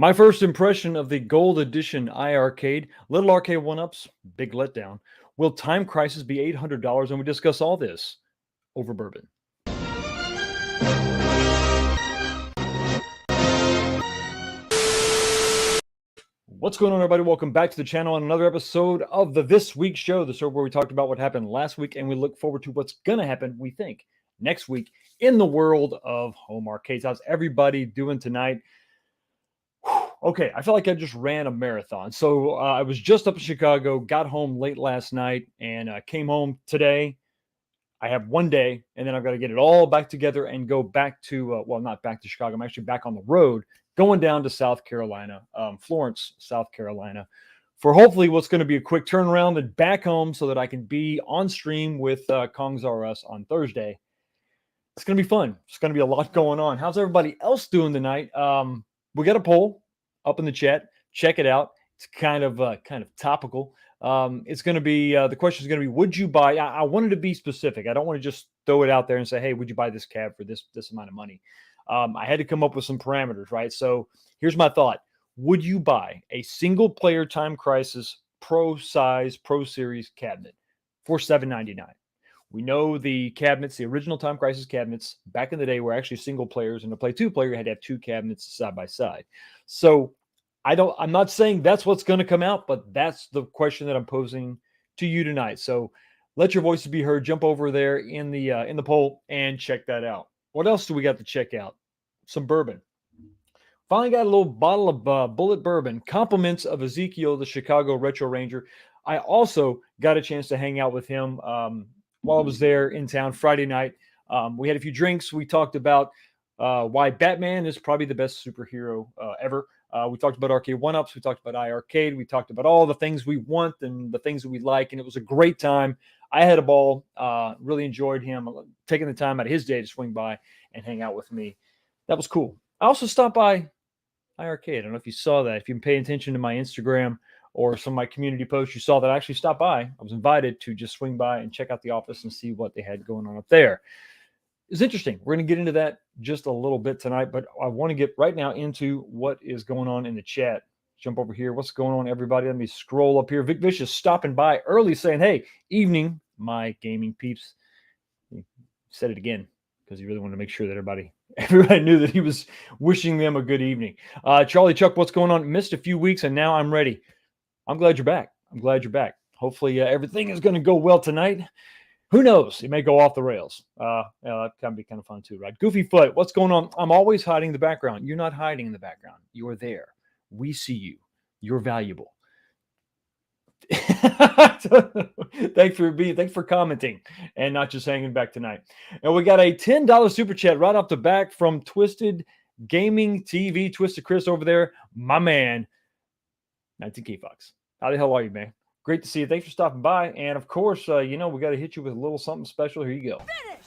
My first impression of the gold edition iArcade, little arcade 1-ups, big letdown. Will Time Crisis be $800? And we discuss all this over bourbon. What's going on, everybody? Welcome back to the channel on another episode of the This Week Show, the show where we talked about what happened last week and we look forward to what's going to happen, we think, next week in the world of home arcades. How's everybody doing tonight? Okay, I feel like I just ran a marathon. So I was just up in Chicago, got home late last night, and came home today. I have one day, and then I've got to get it all back together and go back to, well, not back to Chicago. I'm actually back on the road, going down to South Carolina, Florence, South Carolina, for hopefully what's going to be a quick turnaround and back home so that I can be on stream with Kong's R Us on Thursday. It's going to be fun. It's going to be a lot going on. How's everybody else doing tonight? We got a poll up in the chat. Check it out. It's kind of topical. It's going to be the question is going to be: would you buy? I wanted to be specific. I don't want to just throw it out there and say, "Hey, would you buy this cab for this amount of money?" I had to come up with some parameters, right? So here's my thought: would you buy a single-player Time Crisis Pro size Pro Series cabinet for $799? We know the cabinets, the original Time Crisis cabinets back in the day were actually single players, and to play two player, you had to have two cabinets side by side. So I'm not saying that's what's going to come out, but that's the question that I'm posing to you tonight. So let your voices be heard. Jump over there in the poll and check that out. What else do we got to check out? Some bourbon. Finally got a little bottle of Bullet Bourbon. Compliments of Ezekiel, the Chicago Retro Ranger. I also got a chance to hang out with him while I was there in town Friday night. We had a few drinks. We talked about why Batman is probably the best superhero ever. We talked about Arcade 1-ups. We talked about iArcade. We talked about all the things we want and the things that we like. And it was a great time. I had a ball. Really enjoyed him taking the time out of his day to swing by and hang out with me. That was cool. I also stopped by iArcade. I don't know if you saw that. If you've been paying attention to my Instagram or some of my community posts, you saw that I actually stopped by. I was invited to just swing by and check out the office and see what they had going on up there. It's interesting. We're going to get into that just a little bit tonight, but I want to get right now into what is going on in the chat. Jump over here. What's going on, everybody? Let me scroll up here. Vic Vicious stopping by early saying, hey, evening, my gaming peeps. He said it again because he really wanted to make sure that everybody knew that he was wishing them a good evening. Charlie Chuck, what's going on? Missed a few weeks, and now I'm ready. I'm glad you're back. I'm glad you're back. Hopefully everything is going to go well tonight. Who knows? It may go off the rails. That can be kind of fun too, right? Goofy Foot, what's going on? I'm always hiding in the background. You're not hiding in the background. You are there. We see you. You're valuable. Thanks for commenting and not just hanging back tonight. And we got a $10 super chat right off the back from Twisted Gaming TV. Twisted Chris over there, my man. 19K Fox. How the hell are you, man? Great to see you. Thanks for stopping by. And of course, we got to hit you with a little something special. Here you go. Finish.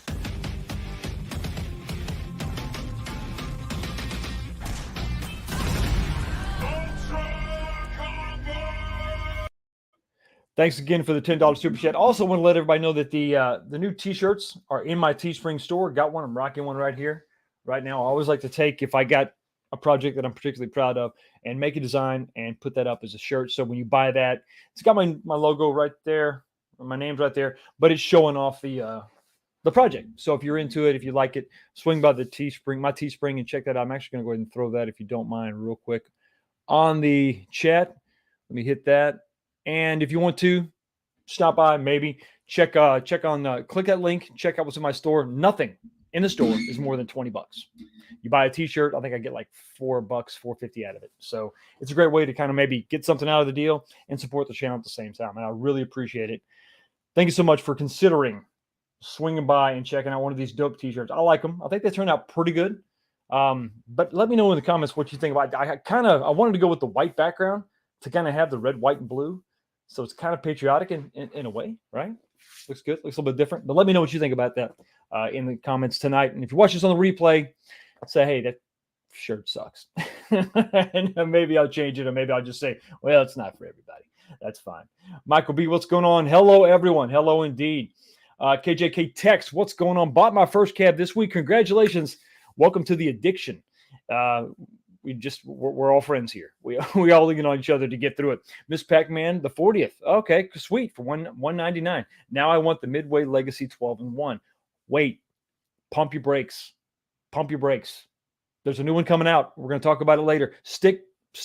Thanks again for the $10 super chat. Also want to let everybody know that the new t-shirts are in my Teespring store. Got one. I'm rocking one right here, right now. I always like to take, if I got a project that I'm particularly proud of, and make a design and put that up as a shirt. So when you buy that, it's got my logo right there, my name's right there, but it's showing off the project. So if you're into it, if you like it, swing by the Teespring, my Teespring, and check that out. I'm actually going to go ahead and throw that, if you don't mind, real quick on the chat. Let me hit that. And if you want to stop by, maybe check on click that link, check out what's in my store. Nothing in the store is more than $20. You buy a t-shirt, I think I get like $4, $4.50 out of it. So it's a great way to kind of maybe get something out of the deal and support the channel at the same time. And I really appreciate it. Thank you so much for considering swinging by and checking out one of these dope t-shirts. I like them. I think they turned out pretty good. But let me know in the comments what you think about it. I wanted to go with the white background to kind of have the red, white, and blue. So it's kind of patriotic in a way, right? Looks good. Looks a little bit different. But let me know what you think about that in the comments tonight. And if you watch this on the replay, say, hey, that shirt sucks. And maybe I'll change it, or maybe I'll just say, well, it's not for everybody. That's fine. Michael B., what's going on? Hello, everyone. Hello, indeed. KJK Text, what's going on? Bought my first cab this week. Congratulations. Welcome to the addiction. we're all friends here. We all lean on each other to get through it. Miss Pac-Man, the 40th. Okay, sweet, for 199. Now I want the Midway Legacy 12-1. Wait, pump your brakes. Pump your brakes. There's a new one coming out. We're going to talk about it later. Stay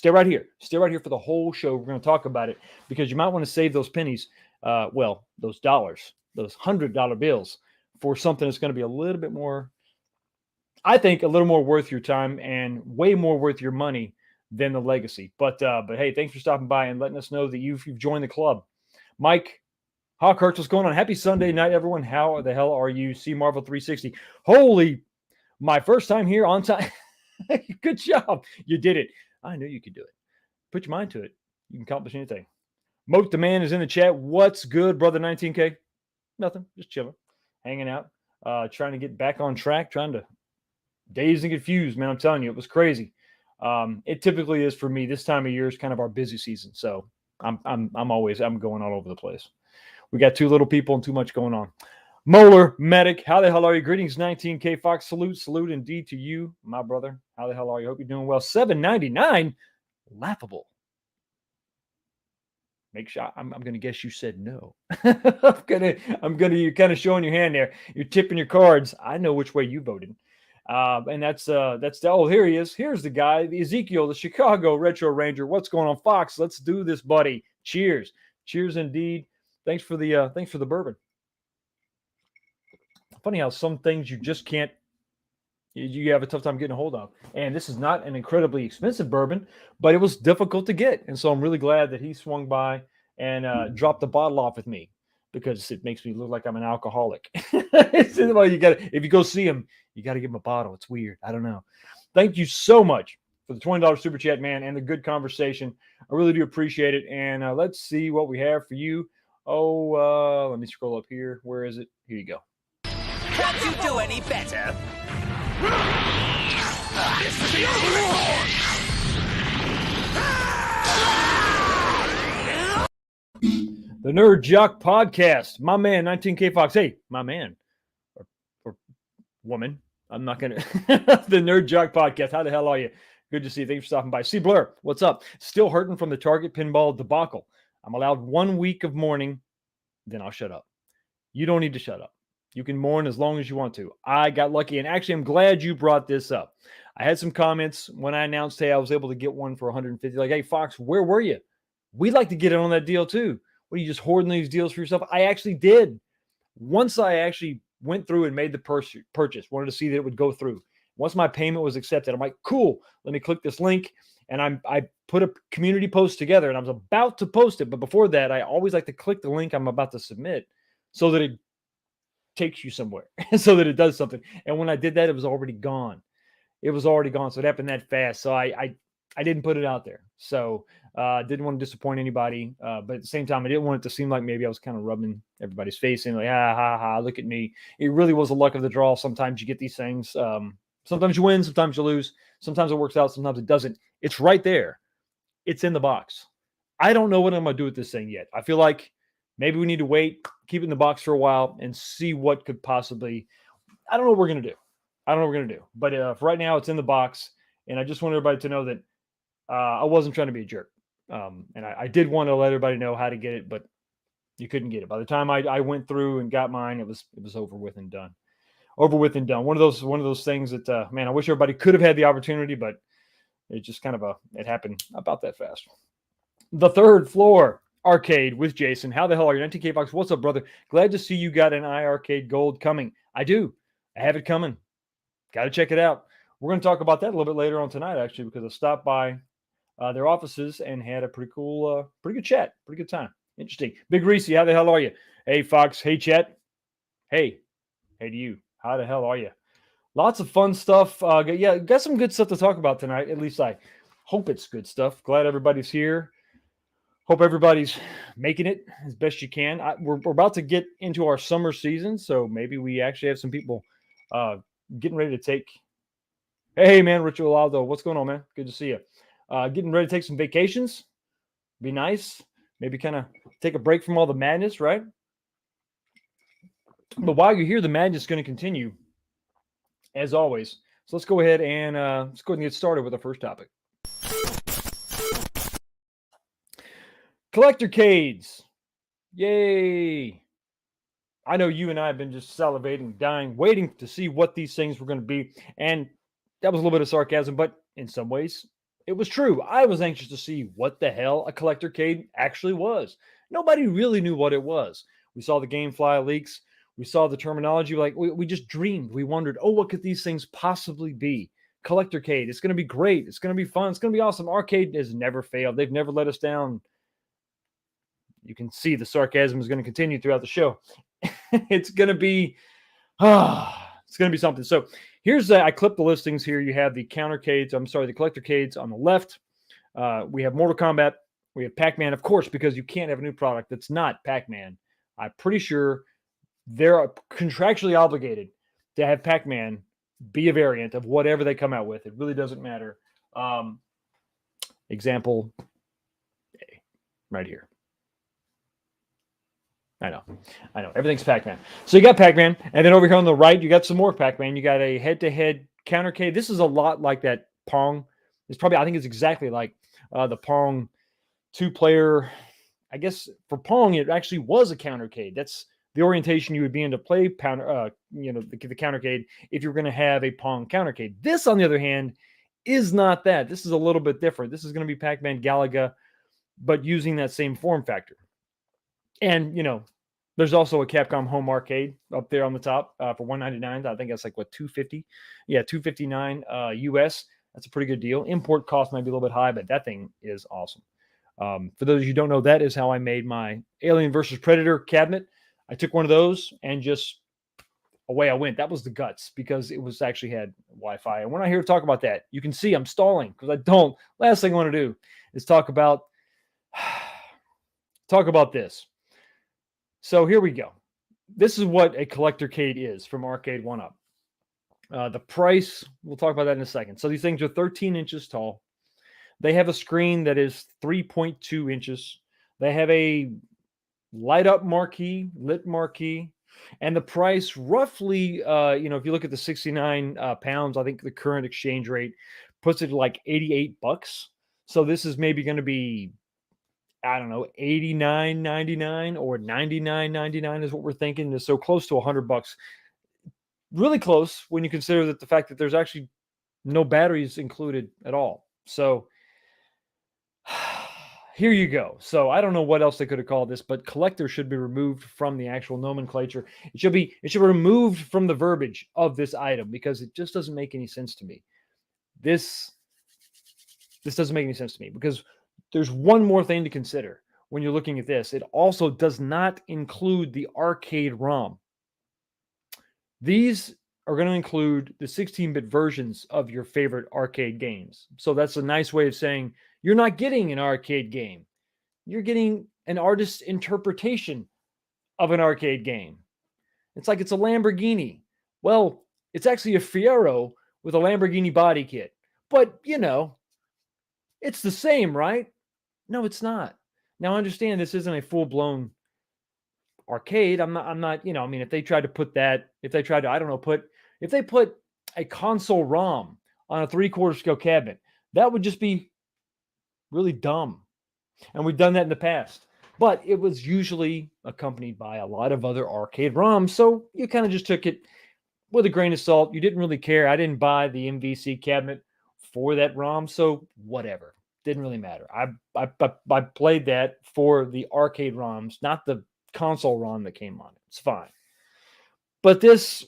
right here. Stay right here for the whole show. We're going to talk about it because you might want to save those pennies, those dollars, those $100 bills for something that's going to be a little bit more, I think, a little more worth your time and way more worth your money than the Legacy. But hey, thanks for stopping by and letting us know that you've joined the club. Mike Hawkhurst, what's going on? Happy Sunday night, everyone. How the hell are you? See Marvel 360. Holy, my first time here on time. Good job. You did it. I knew you could do it. Put your mind to it. You can accomplish anything. Moat the Man is in the chat. What's good, brother 19K? Nothing. Just chilling. Hanging out. Trying to get back on track. Trying to dazed and confused, man. I'm telling you, it was crazy. It typically is for me. This time of year is kind of our busy season. So I'm going all over the place. We got too little people and too much going on. Molar Medic, how the hell are you? Greetings, 19K Fox. Salute indeed to you, my brother. How the hell are you? Hope you're doing well. $7.99, laughable. Make sure I'm going to guess you said no. I'm gonna. You're kind of showing your hand there. You're tipping your cards. I know which way you voted. And that's here he is. Here's the guy, the Ezekiel, the Chicago Retro Ranger. What's going on, Fox? Let's do this, buddy. Cheers indeed. Thanks for the bourbon. Funny how some things you just can't, you have a tough time getting a hold of. And this is not an incredibly expensive bourbon, but it was difficult to get. And so I'm really glad that he swung by and dropped the bottle off with me because it makes me look like I'm an alcoholic. Well, if you go see him, you got to give him a bottle. It's weird. I don't know. Thank you so much for the $20 super chat, man, and the good conversation. I really do appreciate it. And let's see what we have for you. Let me scroll up here. Where is it? Here you go. Can't you do any better? The Nerd Jock Podcast. My man, 19K Fox. Hey, my man. Or woman. I'm not going to. The Nerd Jock Podcast. How the hell are you? Good to see you. Thanks for stopping by. C. Blur, what's up? Still hurting from the Target pinball debacle. I'm allowed 1 week of mourning, then I'll shut up. You don't need to shut up. You can mourn as long as you want to. I got lucky, and actually, I'm glad you brought this up. I had some comments when I announced, hey, I was able to get one for $150. Like, hey, Fox, where were you? We'd like to get in on that deal too. What are you just hoarding these deals for yourself? I actually did. Once I actually went through and made the purchase, wanted to see that it would go through. Once my payment was accepted, I'm like, cool, let me click this link. And I put a community post together, and I was about to post it. But before that, I always like to click the link I'm about to submit so that it takes you somewhere, so that it does something. And when I did that, it was already gone. It was already gone. So it happened that fast. So I didn't put it out there. So didn't want to disappoint anybody. But at the same time, I didn't want it to seem like maybe I was kind of rubbing everybody's face in, like, look at me. It really was the luck of the draw. Sometimes you get these things. Sometimes you win, sometimes you lose. Sometimes it works out, sometimes it doesn't. It's right there. It's in the box. I don't know what I'm going to do with this thing yet. I feel like maybe we need to wait, keep it in the box for a while, and see what could possibly. I don't know what we're going to do. But for right now, it's in the box. And I just want everybody to know that I wasn't trying to be a jerk. And I did want to let everybody know how to get it, but you couldn't get it. By the time I went through and got mine, it was over with and done. One of those things that, man, I wish everybody could have had the opportunity, but it just it happened about that fast. The Third Floor Arcade with Jason. How the hell are you? 19K Fox, what's up, brother? Glad to see you got an iArcade Gold coming. I do. I have it coming. Got to check it out. We're going to talk about that a little bit later on tonight, actually, because I stopped by their offices and had a pretty good chat. Pretty good time. Interesting. Big Reese, how the hell are you? Hey, Fox. Hey, chat. Hey to you. How the hell are you? Lots of fun stuff. Got some good stuff to talk about tonight. At least I hope it's good stuff. Glad everybody's here. Hope everybody's making it as best you can. We're about to get into our summer season, so maybe we actually have some people getting ready to take. Hey, man, Ritual Aldo, what's going on, man? Good to see you. Getting ready to take some vacations. Be nice. Maybe kind of take a break from all the madness, right? But while you're here, the madness is going to continue, as always. So let's go ahead and get started with our first topic. Collectorcades. Yay. I know you and I have been just salivating, dying, waiting to see what these things were going to be. And that was a little bit of sarcasm, but in some ways, it was true. I was anxious to see what the hell a Collectorcade actually was. Nobody really knew what it was. We saw the GameFly leaks. We saw the terminology. Like we just dreamed. We wondered, oh, what could these things possibly be? Collectorcade. It's going to be great. It's going to be fun. It's going to be awesome. Arcade has never failed. They've never let us down. You can see the sarcasm is going to continue throughout the show. It's going to be, it's going to be something. So here's I clipped the listings here. You have the Countercades. I'm sorry, the Collectorcades on the left. We have Mortal Kombat. We have Pac-Man, of course, because you can't have a new product that's not Pac-Man. I'm pretty sure they're contractually obligated to have Pac-Man be a variant of whatever they come out with. It really doesn't matter. Example A, right here. I know. Everything's Pac-Man. So you got Pac-Man, and then over here on the right, you got some more Pac-Man. You got a head-to-head Countercade. This is a lot like that Pong. I think it's exactly like the Pong two-player. I guess for Pong, it actually was a Countercade. That's the orientation you would be in to play the Countercade if you're going to have a Pong Countercade. This, on the other hand, is not that. This is a little bit different. This is going to be Pac-Man Galaga, but using that same form factor. And, there's also a Capcom home arcade up there on the top for $199. I think that's like, what, $250? Yeah, $259 US. That's a pretty good deal. Import cost might be a little bit high, but that thing is awesome. For those of you who don't know, that is how I made my Alien versus Predator cabinet. I took one of those and just away I went. That was the guts because it was actually had Wi-Fi. And we're not here to talk about that. You can see I'm stalling because I don't. Last thing I want to do is talk about this. So here we go. This is what a Collectorcade is from Arcade 1UP. The price, we'll talk about that in a second. So these things are 13 inches tall. They have a screen that is 3.2 inches. They have a lit marquee, and the price roughly, if you look at the 69 pounds, I think the current exchange rate puts it like $88. So this is maybe going to be, I don't know, $89.99 or $99.99 is what we're thinking. Is so close to $100. Really close when you consider that the fact that there's actually no batteries included at all. So here you go. So I don't know what else they could have called this, but collector should be removed from the actual nomenclature. It should be removed from the verbiage of this item because it just doesn't make any sense to me. This doesn't make any sense to me because there's one more thing to consider when you're looking at this. It also does not include the arcade ROM. These are going to include the 16-bit versions of your favorite arcade games. So that's a nice way of saying you're not getting an arcade game. You're getting an artist's interpretation of an arcade game. It's like it's a Lamborghini. Well, it's actually a Fiero with a Lamborghini body kit. But, it's the same, right? No, it's not. Now, understand this isn't a full-blown arcade. I'm not, if they tried to put that, if they put a console ROM on a 3/4 scale cabinet, that would just be really dumb. And we've done that in the past. But it was usually accompanied by a lot of other arcade ROMs. So you kind of just took it with a grain of salt. You didn't really care. I didn't buy the MVC cabinet for that ROM. So whatever. Didn't really matter. I played that for the arcade ROMs, not the console ROM that came on it. It's fine. But this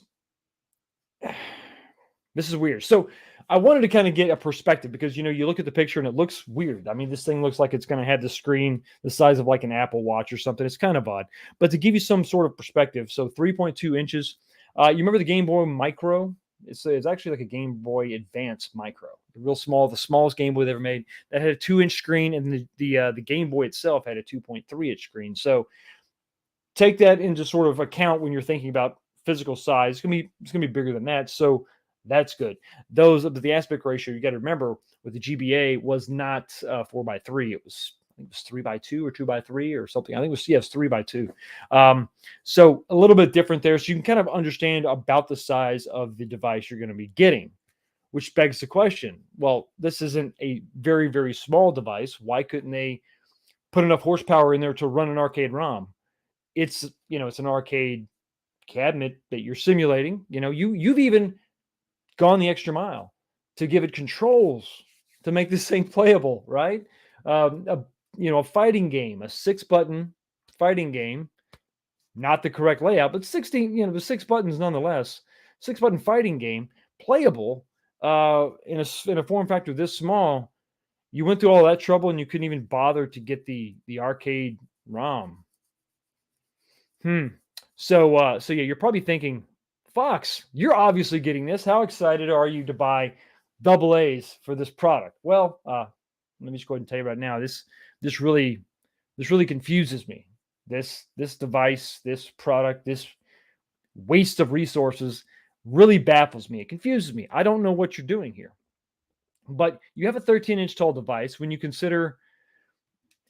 is weird. So I wanted to kind of get a perspective because, you look at the picture and it looks weird. I mean, this thing looks like it's going to have the screen the size of like an Apple Watch or something. It's kind of odd. But to give you some sort of perspective, so 3.2 inches. You remember the Game Boy Micro? It's actually like a Game Boy Advance Micro, real small, the smallest Game Boy they ever made. That had a 2-inch screen, and the Game Boy itself had a 2.3-inch screen. So take that into sort of account when you're thinking about physical size. It's gonna be bigger than that. So that's good. The aspect ratio, you got to remember with the GBA was not 4:3. It was 3:2 or 2:3 or something. I think it was 3:2. So a little bit different there. So you can kind of understand about the size of the device you're going to be getting. which begs the question, well, this isn't a very, very small device. Why couldn't they put enough horsepower in there to run an arcade ROM? It's, it's an arcade cabinet that you're simulating. You've even gone the extra mile to give it controls to make this thing playable, right? A fighting game, a 6-button fighting game, not the correct layout, but 16, the 6 buttons nonetheless. 6-button fighting game, playable in a form factor this small. You went through all that trouble and you couldn't even bother to get the arcade ROM. So yeah, you're probably thinking, Fox, you're obviously getting this. How excited are you to buy double A's for this product? Well, let me just go ahead and tell you right now, this really confuses me. This device, this product, this waste of resources really baffles me. It confuses me. I don't know what you're doing here. But you have a 13-inch tall device. When you consider,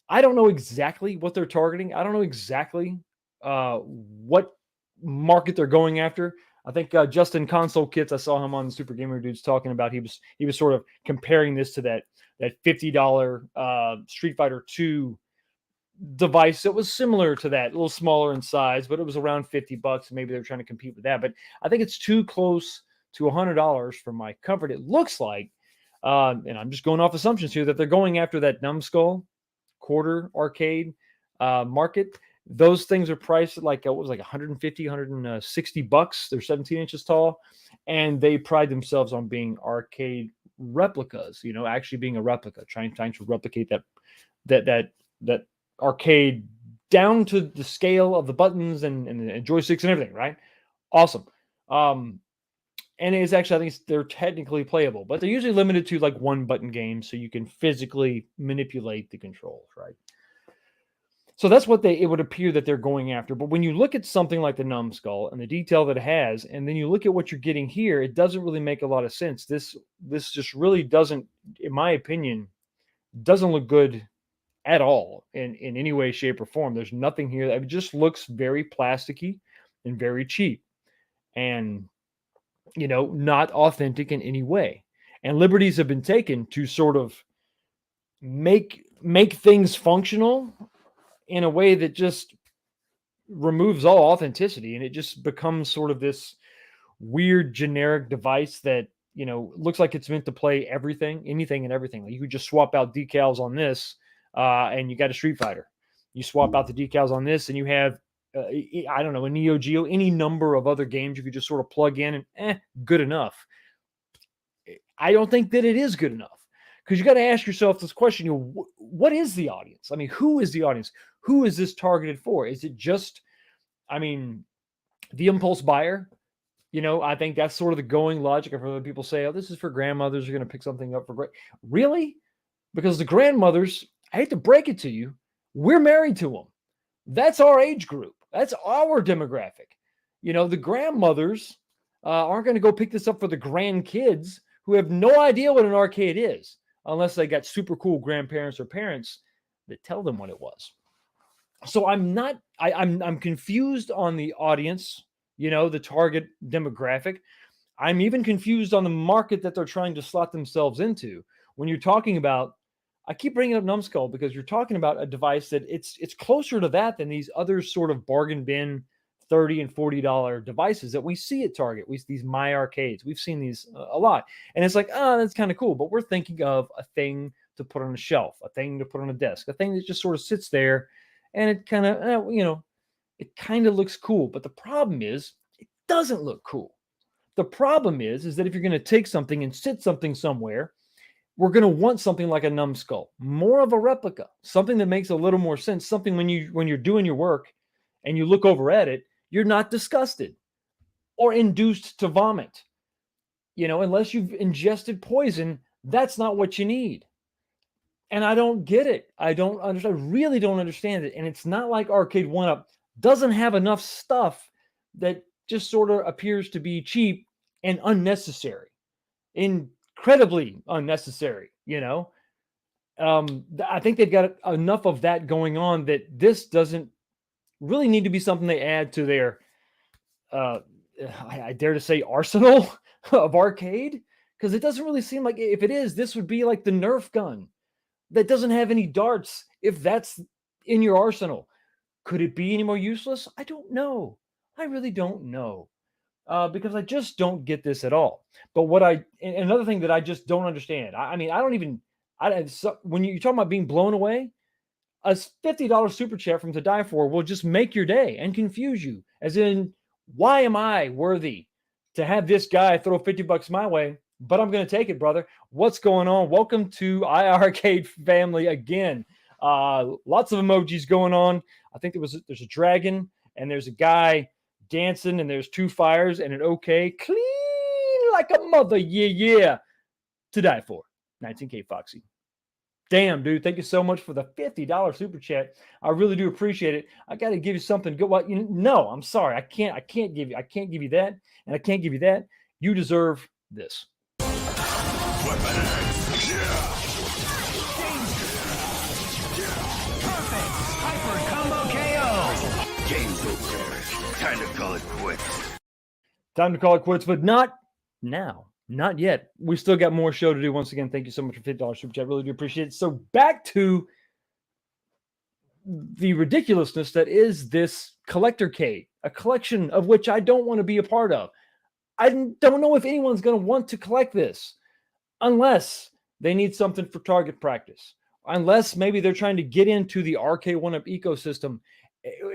I don't know exactly what they're targeting. I don't know exactly what market they're going after. I think Justin Console Kits, I saw him on the Super Gamer Dudes talking about, he was sort of comparing this to that $50 Street Fighter 2 device that was similar to that, a little smaller in size, but it was around $50. Maybe they're trying to compete with that, but I think it's too close to $100 for my comfort. It looks like, and I'm just going off assumptions here, that they're going after that numbskull quarter arcade market. Those things are priced at like, what was like 150, 160 bucks. They're 17 inches tall, and they pride themselves on being arcade replicas, actually being a replica, trying to replicate that arcade down to the scale of the buttons and joysticks and everything, right? Awesome. And it's actually, I think they're technically playable, but they're usually limited to like 1-button games, so you can physically manipulate the controls, right? So that's what it would appear that they're going after. But when you look at something like the numbskull and the detail that it has, and then you look at what you're getting here, it doesn't really make a lot of sense. This just really doesn't, in my opinion, doesn't look good at all in any way, shape, or form. There's nothing here. It just looks very plasticky and very cheap and, not authentic in any way. And liberties have been taken to sort of make things functional in a way that just removes all authenticity. And it just becomes sort of this weird generic device that, looks like it's meant to play anything and everything. Like you could just swap out decals on this and you got a Street Fighter. You swap out the decals on this and you have, I don't know, a Neo Geo, any number of other games you could just sort of plug in and good enough. I don't think that it is good enough, because you got to ask yourself this question, what is the audience? I mean, who is the audience? Who is this targeted for? Is it just, the impulse buyer? I think that's sort of the going logic. I've heard people say, oh, this is for grandmothers who are going to pick something up for really? Because the grandmothers, I hate to break it to you, we're married to them. That's our age group. That's our demographic. The grandmothers aren't going to go pick this up for the grandkids who have no idea what an arcade is, unless they got super cool grandparents or parents that tell them what it was. So I'm confused on the audience, the target demographic. I'm even confused on the market that they're trying to slot themselves into. When you're talking about, I keep bringing up numbskull because you're talking about a device that it's closer to that than these other sort of bargain bin $30 and $40 devices that we see at Target. These iArcades. We've seen these a lot. And it's like, oh, that's kind of cool. But we're thinking of a thing to put on a shelf, a thing to put on a desk, a thing that just sort of sits there and it kind of, it kind of looks cool. But the problem is it doesn't look cool. The problem is that if you're going to take something and sit something somewhere, we're going to want something like a numbskull, more of a replica, something that makes a little more sense, something when you're doing your work and you look over at it, you're not disgusted or induced to vomit. Unless you've ingested poison, that's not what you need. And I don't get it. I don't understand. I really don't understand it. And it's not like Arcade 1-Up doesn't have enough stuff that just sort of appears to be cheap and unnecessary. Incredibly unnecessary, I think they've got enough of that going on that this doesn't really need to be something they add to their, I dare to say, arsenal of arcade, Because it doesn't really seem like, if it is, this would be like the Nerf gun that doesn't have any darts, if that's in your arsenal. Could it be any more useless? I don't know. I really don't know. Because I just don't get this at all. But another thing that I just don't understand, I mean, I don't even, when you're talking about being blown away, a $50 super chat from To Die For will just make your day and confuse you. As in, why am I worthy to have this guy throw 50 bucks my way? But I'm going to take it, brother. What's going on? Welcome to iArcade family again. Lots of emojis going on. I think there's a dragon and there's a guy dancing and there's two fires and an okay. Clean like a mother. Yeah. To Die For. 19K Foxy. Damn, dude. Thank you so much for the $50 super chat. I really do appreciate it. I got to give you something good. What? No, I'm sorry. I can't give you that, and I can't give you that. You deserve this. Perfect! Hyper combo KO! Game's over. Time to call it quits. Time to call it quits, but not now. Not yet. We still got more show to do. Once again, thank you so much for $50 super chat. I really do appreciate it. So back to the ridiculousness that is this Countercade, a collection of which I don't want to be a part of. I don't know if anyone's going to want to collect this unless they need something for target practice, unless maybe they're trying to get into the arcade 1-up ecosystem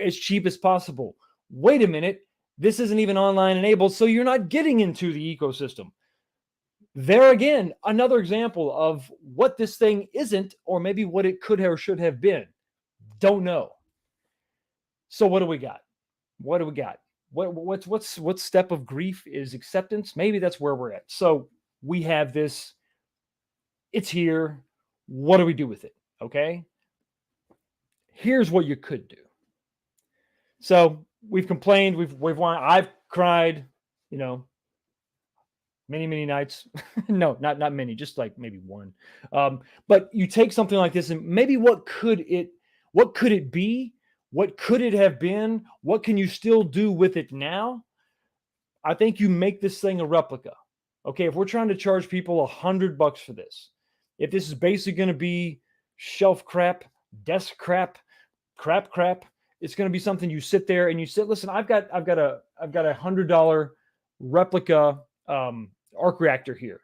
as cheap as possible. Wait a minute. This isn't even online enabled, so you're not getting into the ecosystem. There again, another example of what this thing isn't, or maybe what it could have or should have been. Don't know. So what do we got? What do we got? What step of grief is acceptance? Maybe that's where we're at. So we have this. It's here. What do we do with it? Okay. Here's what you could do. So we've complained. We've won. I've cried. Many nights. No, not many, just like maybe one. But you take something like this and maybe what could it be? What could it have been? What can you still do with it now? I think you make this thing a replica. Okay, if we're trying to charge people $100 for this, if this is basically going to be shelf crap, desk crap, it's going to be something you sit there and you sit. Listen, I've got a $100 replica arc reactor here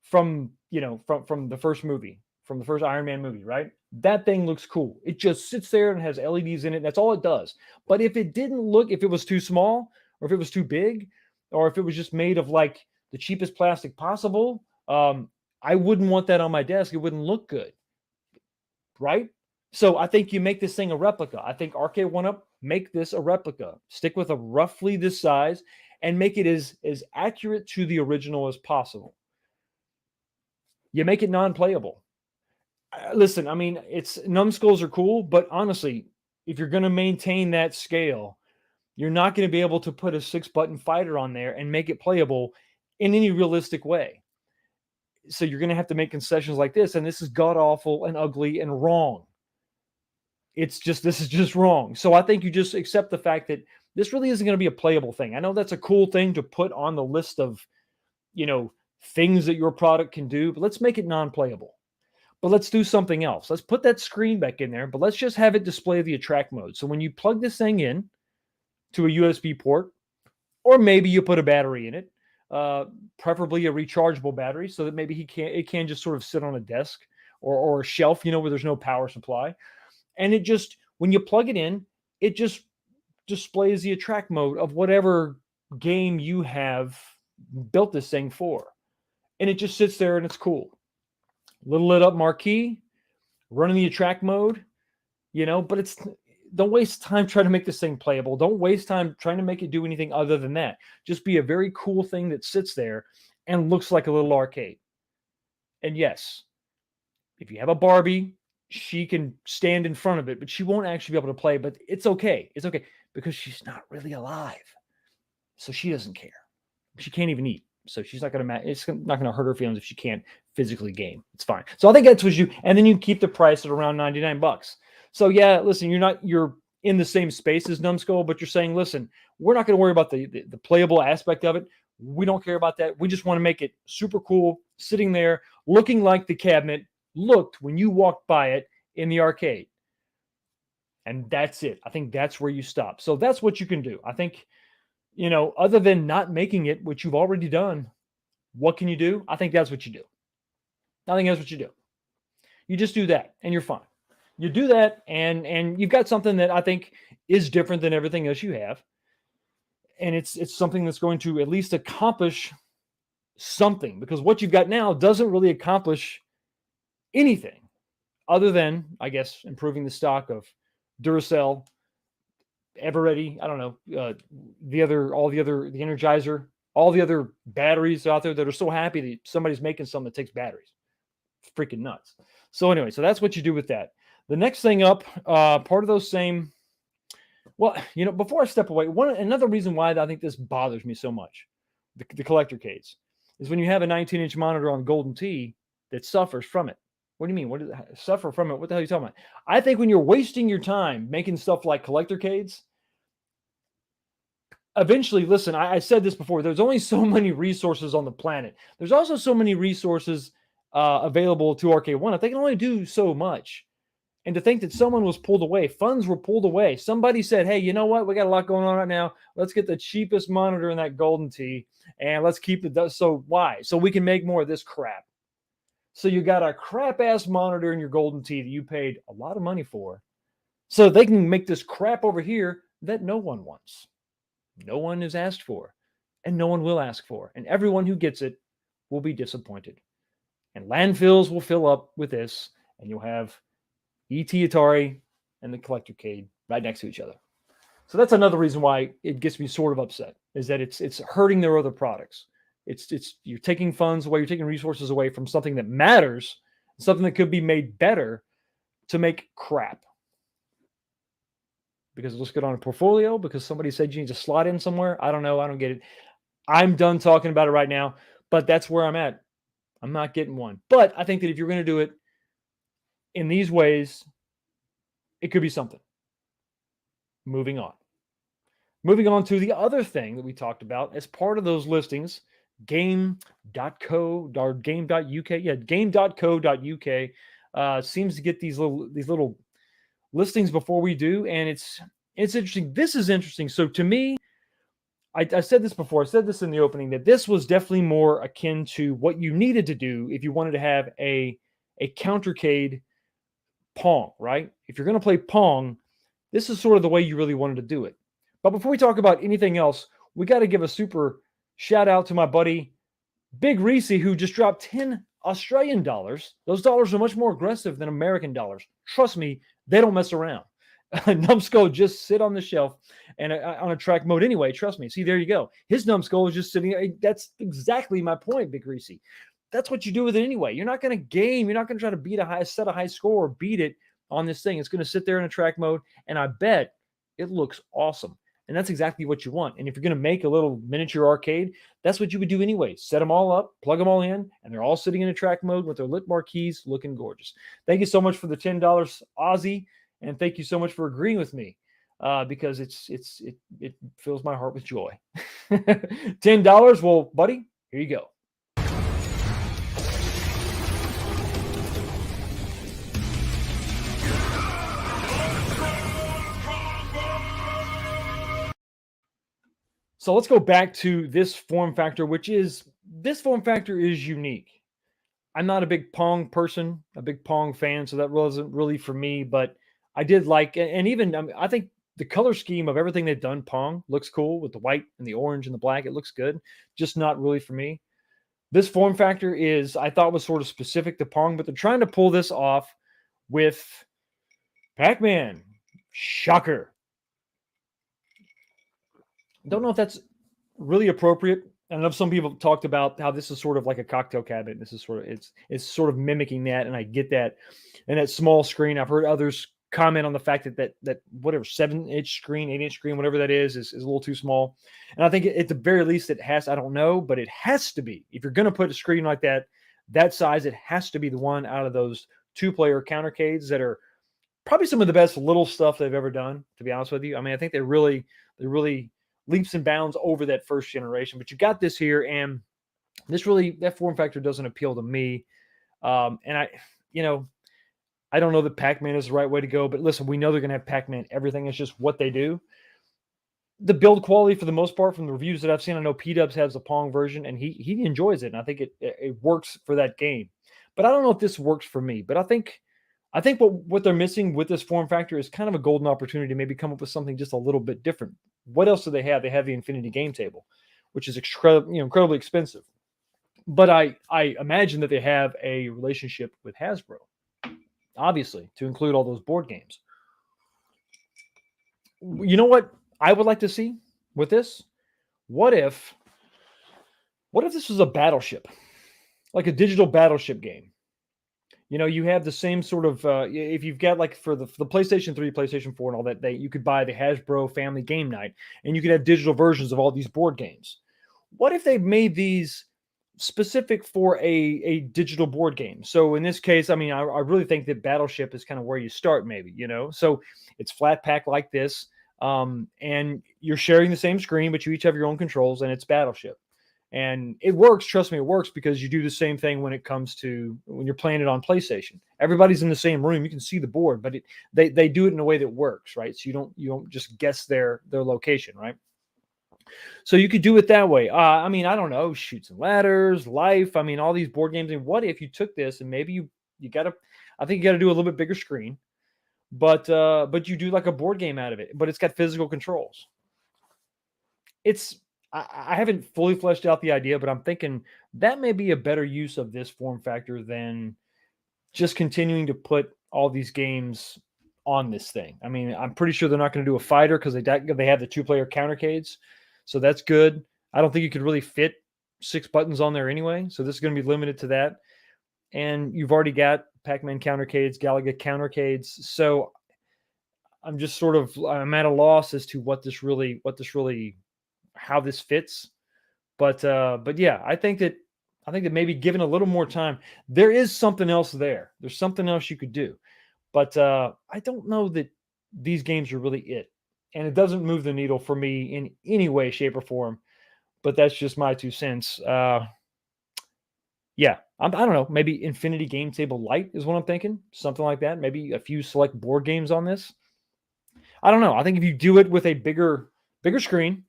from the first movie, from the first Iron Man movie, right? That thing looks cool. It just sits there and has LEDs in it. And that's all it does. But if it was too small, or if it was too big, or if it was just made of like the cheapest plastic possible, I wouldn't want that on my desk. It wouldn't look good, right? So I think you make this thing a replica. I think Arcade 1-up, make this a replica. Stick with a roughly this size and make it as accurate to the original as possible. You make it non-playable. Listen, I mean, numbskulls are cool, but honestly, if you're going to maintain that scale, you're not going to be able to put a 6-button fighter on there and make it playable in any realistic way. So you're going to have to make concessions like this, and this is god-awful and ugly and wrong. This is just wrong. So I think you just accept the fact that this really isn't going to be a playable thing. I know that's a cool thing to put on the list of, things that your product can do, but let's make it non-playable. But let's do something else. Let's put that screen back in there, but let's just have it display the attract mode. So when you plug this thing in to a USB port, or maybe you put a battery in it, preferably a rechargeable battery, so that maybe it can just sort of sit on a desk or a shelf, where there's no power supply. And it just, when you plug it in, it just displays the attract mode of whatever game you have built this thing for. And it just sits there and it's cool. Little lit up marquee, running the attract mode, but don't waste time trying to make this thing playable. Don't waste time trying to make it do anything other than that. Just be a very cool thing that sits there and looks like a little arcade. And yes, if you have a Barbie, she can stand in front of it, but she won't actually be able to play. But it's okay. It's okay because she's not really alive. So she doesn't care. She can't even eat. So she's not going to, it's not going to hurt her feelings if she can't physically game. It's fine. So I think that's what and then you keep the price at around $99. So yeah, listen, you're in the same space as Numbskull, but you're saying, listen, we're not going to worry about the playable aspect of it. We don't care about that. We just want to make it super cool, sitting there, looking like the cabinet looked when you walked by it in the arcade. And that's it. I think that's where you stop. So that's what you can do. I think, other than not making it, which you've already done, what can you do? I think that's what you do. I think that's what you do. You just do that and you're fine. You do that and you've got something that I think is different than everything else you have. And it's something that's going to at least accomplish something, because what you've got now doesn't really accomplish anything other than, I guess, improving the stock of Duracell, Everready, I don't know, the Energizer, all the other batteries out there that are so happy that somebody's making something that takes batteries. It's freaking nuts. So anyway, so that's what you do with that. The next thing up, part of those same, well, before I step away, another reason why I think this bothers me so much, the collector cades, is when you have a 19-inch monitor on Golden Tee that suffers from it. What do you mean? What does it suffer from it? What the hell are you talking about? I think when you're wasting your time making stuff like collector cades, eventually, listen, I said this before, there's only so many resources on the planet. There's also so many resources available to Arcade1 that they can only do so much. And to think that someone was pulled away, funds were pulled away. Somebody said, hey, you know what? We got a lot going on right now. Let's get the cheapest monitor in that Golden Tee and let's keep it. So why? So we can make more of this crap. So you got a crap ass monitor in your Golden Tee that you paid a lot of money for. So they can make this crap over here that no one wants. No one is asked for, and no one will ask for. And everyone who gets it will be disappointed. And landfills will fill up with this, and you'll have ET Atari and the Collectorcade right next to each other. So that's another reason why it gets me sort of upset, is that it's hurting their other products. It's you're taking funds away, you're taking resources away from something that matters, something that could be made better, to make crap. Because it looks good on a portfolio, because somebody said you need to slot in somewhere. I don't know. I don't get it. I'm done talking about it right now, but that's where I'm at. I'm not getting one. But I think that if you're going to do it in these ways, it could be something. Moving on. Moving on to the other thing that we talked about as part of those listings, game.co or game.uk. Yeah, game.co.uk seems to get these little listings before we do, and it's interesting. This is interesting. So to me, I said this before. I said this in the opening, that this was definitely more akin to what you needed to do if you wanted to have a countercade Pong, right? If you're going to play Pong, this is sort of the way you really wanted to do it. But before we talk about anything else, we got to give a super shout out to my buddy Big Reese, who just dropped 10 Australian dollars. Those dollars are much more aggressive than American dollars. Trust me, they don't mess around. Numbskull just sit on the shelf and on a track mode anyway. Trust me. See, there you go. His Numbskull is just sitting. That's exactly my point, Big Reese. That's what you do with it anyway. You're not going to game. You're not going to try to set a high score or beat it on this thing. It's going to sit there in a track mode, and I bet it looks awesome. And that's exactly what you want. And if you're going to make a little miniature arcade, that's what you would do anyway. Set them all up, plug them all in, and they're all sitting in a track mode with their lit marquees looking gorgeous. Thank you so much for the $10, Ozzy, and thank you so much for agreeing with me, because it fills my heart with joy. $10, well, buddy, here you go. So let's go back to this form factor, this form factor is unique. I'm not a big Pong person, a big Pong fan, so that wasn't really for me, but I did like, and even, I think the color scheme of everything they've done, Pong, looks cool with the white and the orange and the black. It looks good, just not really for me. This form factor I thought was sort of specific to Pong, but they're trying to pull this off with Pac-Man. Shocker. Don't know if that's really appropriate. I know some people talked about how this is sort of like a cocktail cabinet. This is sort of it's sort of mimicking that, and I get that. And that small screen, I've heard others comment on the fact that whatever 7-inch screen, 8-inch screen, whatever that is a little too small. And I think at the very least it has. I don't know, but it has to be. If you're going to put a screen like that size, it has to be the one out of those 2-player Countercades that are probably some of the best little stuff they've ever done. To be honest with you, I mean, I think they really leaps and bounds over that first generation. But you got this here, and that form factor doesn't appeal to me. And I don't know that Pac-Man is the right way to go, but listen, we know they're going to have Pac-Man everything. It's just what they do. The build quality, for the most part, from the reviews that I've seen, I know P-Dubs has the Pong version, and he enjoys it, and I think it works for that game. But I don't know if this works for me. But I think what they're missing with this form factor is kind of a golden opportunity to maybe come up with something just a little bit different. What else do they have? They have the Infinity Game Table, which is incredibly expensive. But I imagine that they have a relationship with Hasbro, obviously, to include all those board games. You know what I would like to see with this? What if this was a battleship, like a digital battleship game? You have the same sort of if you've got like for the PlayStation 3, PlayStation 4, and all that, you could buy the Hasbro Family Game Night, and you could have digital versions of all these board games. What if they made these specific for a digital board game? So in this case, I mean, I really think that Battleship is kind of where you start, maybe, so it's flat pack like this, and you're sharing the same screen, but you each have your own controls, and it's Battleship. And it works. Trust me, it works, because you do the same thing when you're playing it on PlayStation. Everybody's in the same room. You can see the board, but they do it in a way that works, right? So you don't just guess their location, right? So you could do it that way. I mean, I don't know, Shoots and Ladders, Life. I mean, all these board games. And what if you took this and maybe I think you got to do a little bit bigger screen, but you do like a board game out of it, but it's got physical controls. I haven't fully fleshed out the idea, but I'm thinking that may be a better use of this form factor than just continuing to put all these games on this thing. I mean, I'm pretty sure they're not going to do a fighter because they have the 2-player countercades. So that's good. I don't think you could really fit 6 buttons on there anyway. So this is going to be limited to that. And you've already got Pac-Man countercades, Galaga countercades. So I'm just I'm at a loss as to how this fits. But yeah, I think that maybe given a little more time, there is something else there. There's something else you could do. But I don't know that these games are really it. And it doesn't move the needle for me in any way, shape, or form. But that's just my 2 cents. Yeah, I don't know. Maybe Infinity Game Table Lite is what I'm thinking. Something like that. Maybe a few select board games on this. I don't know. I think if you do it with a bigger screen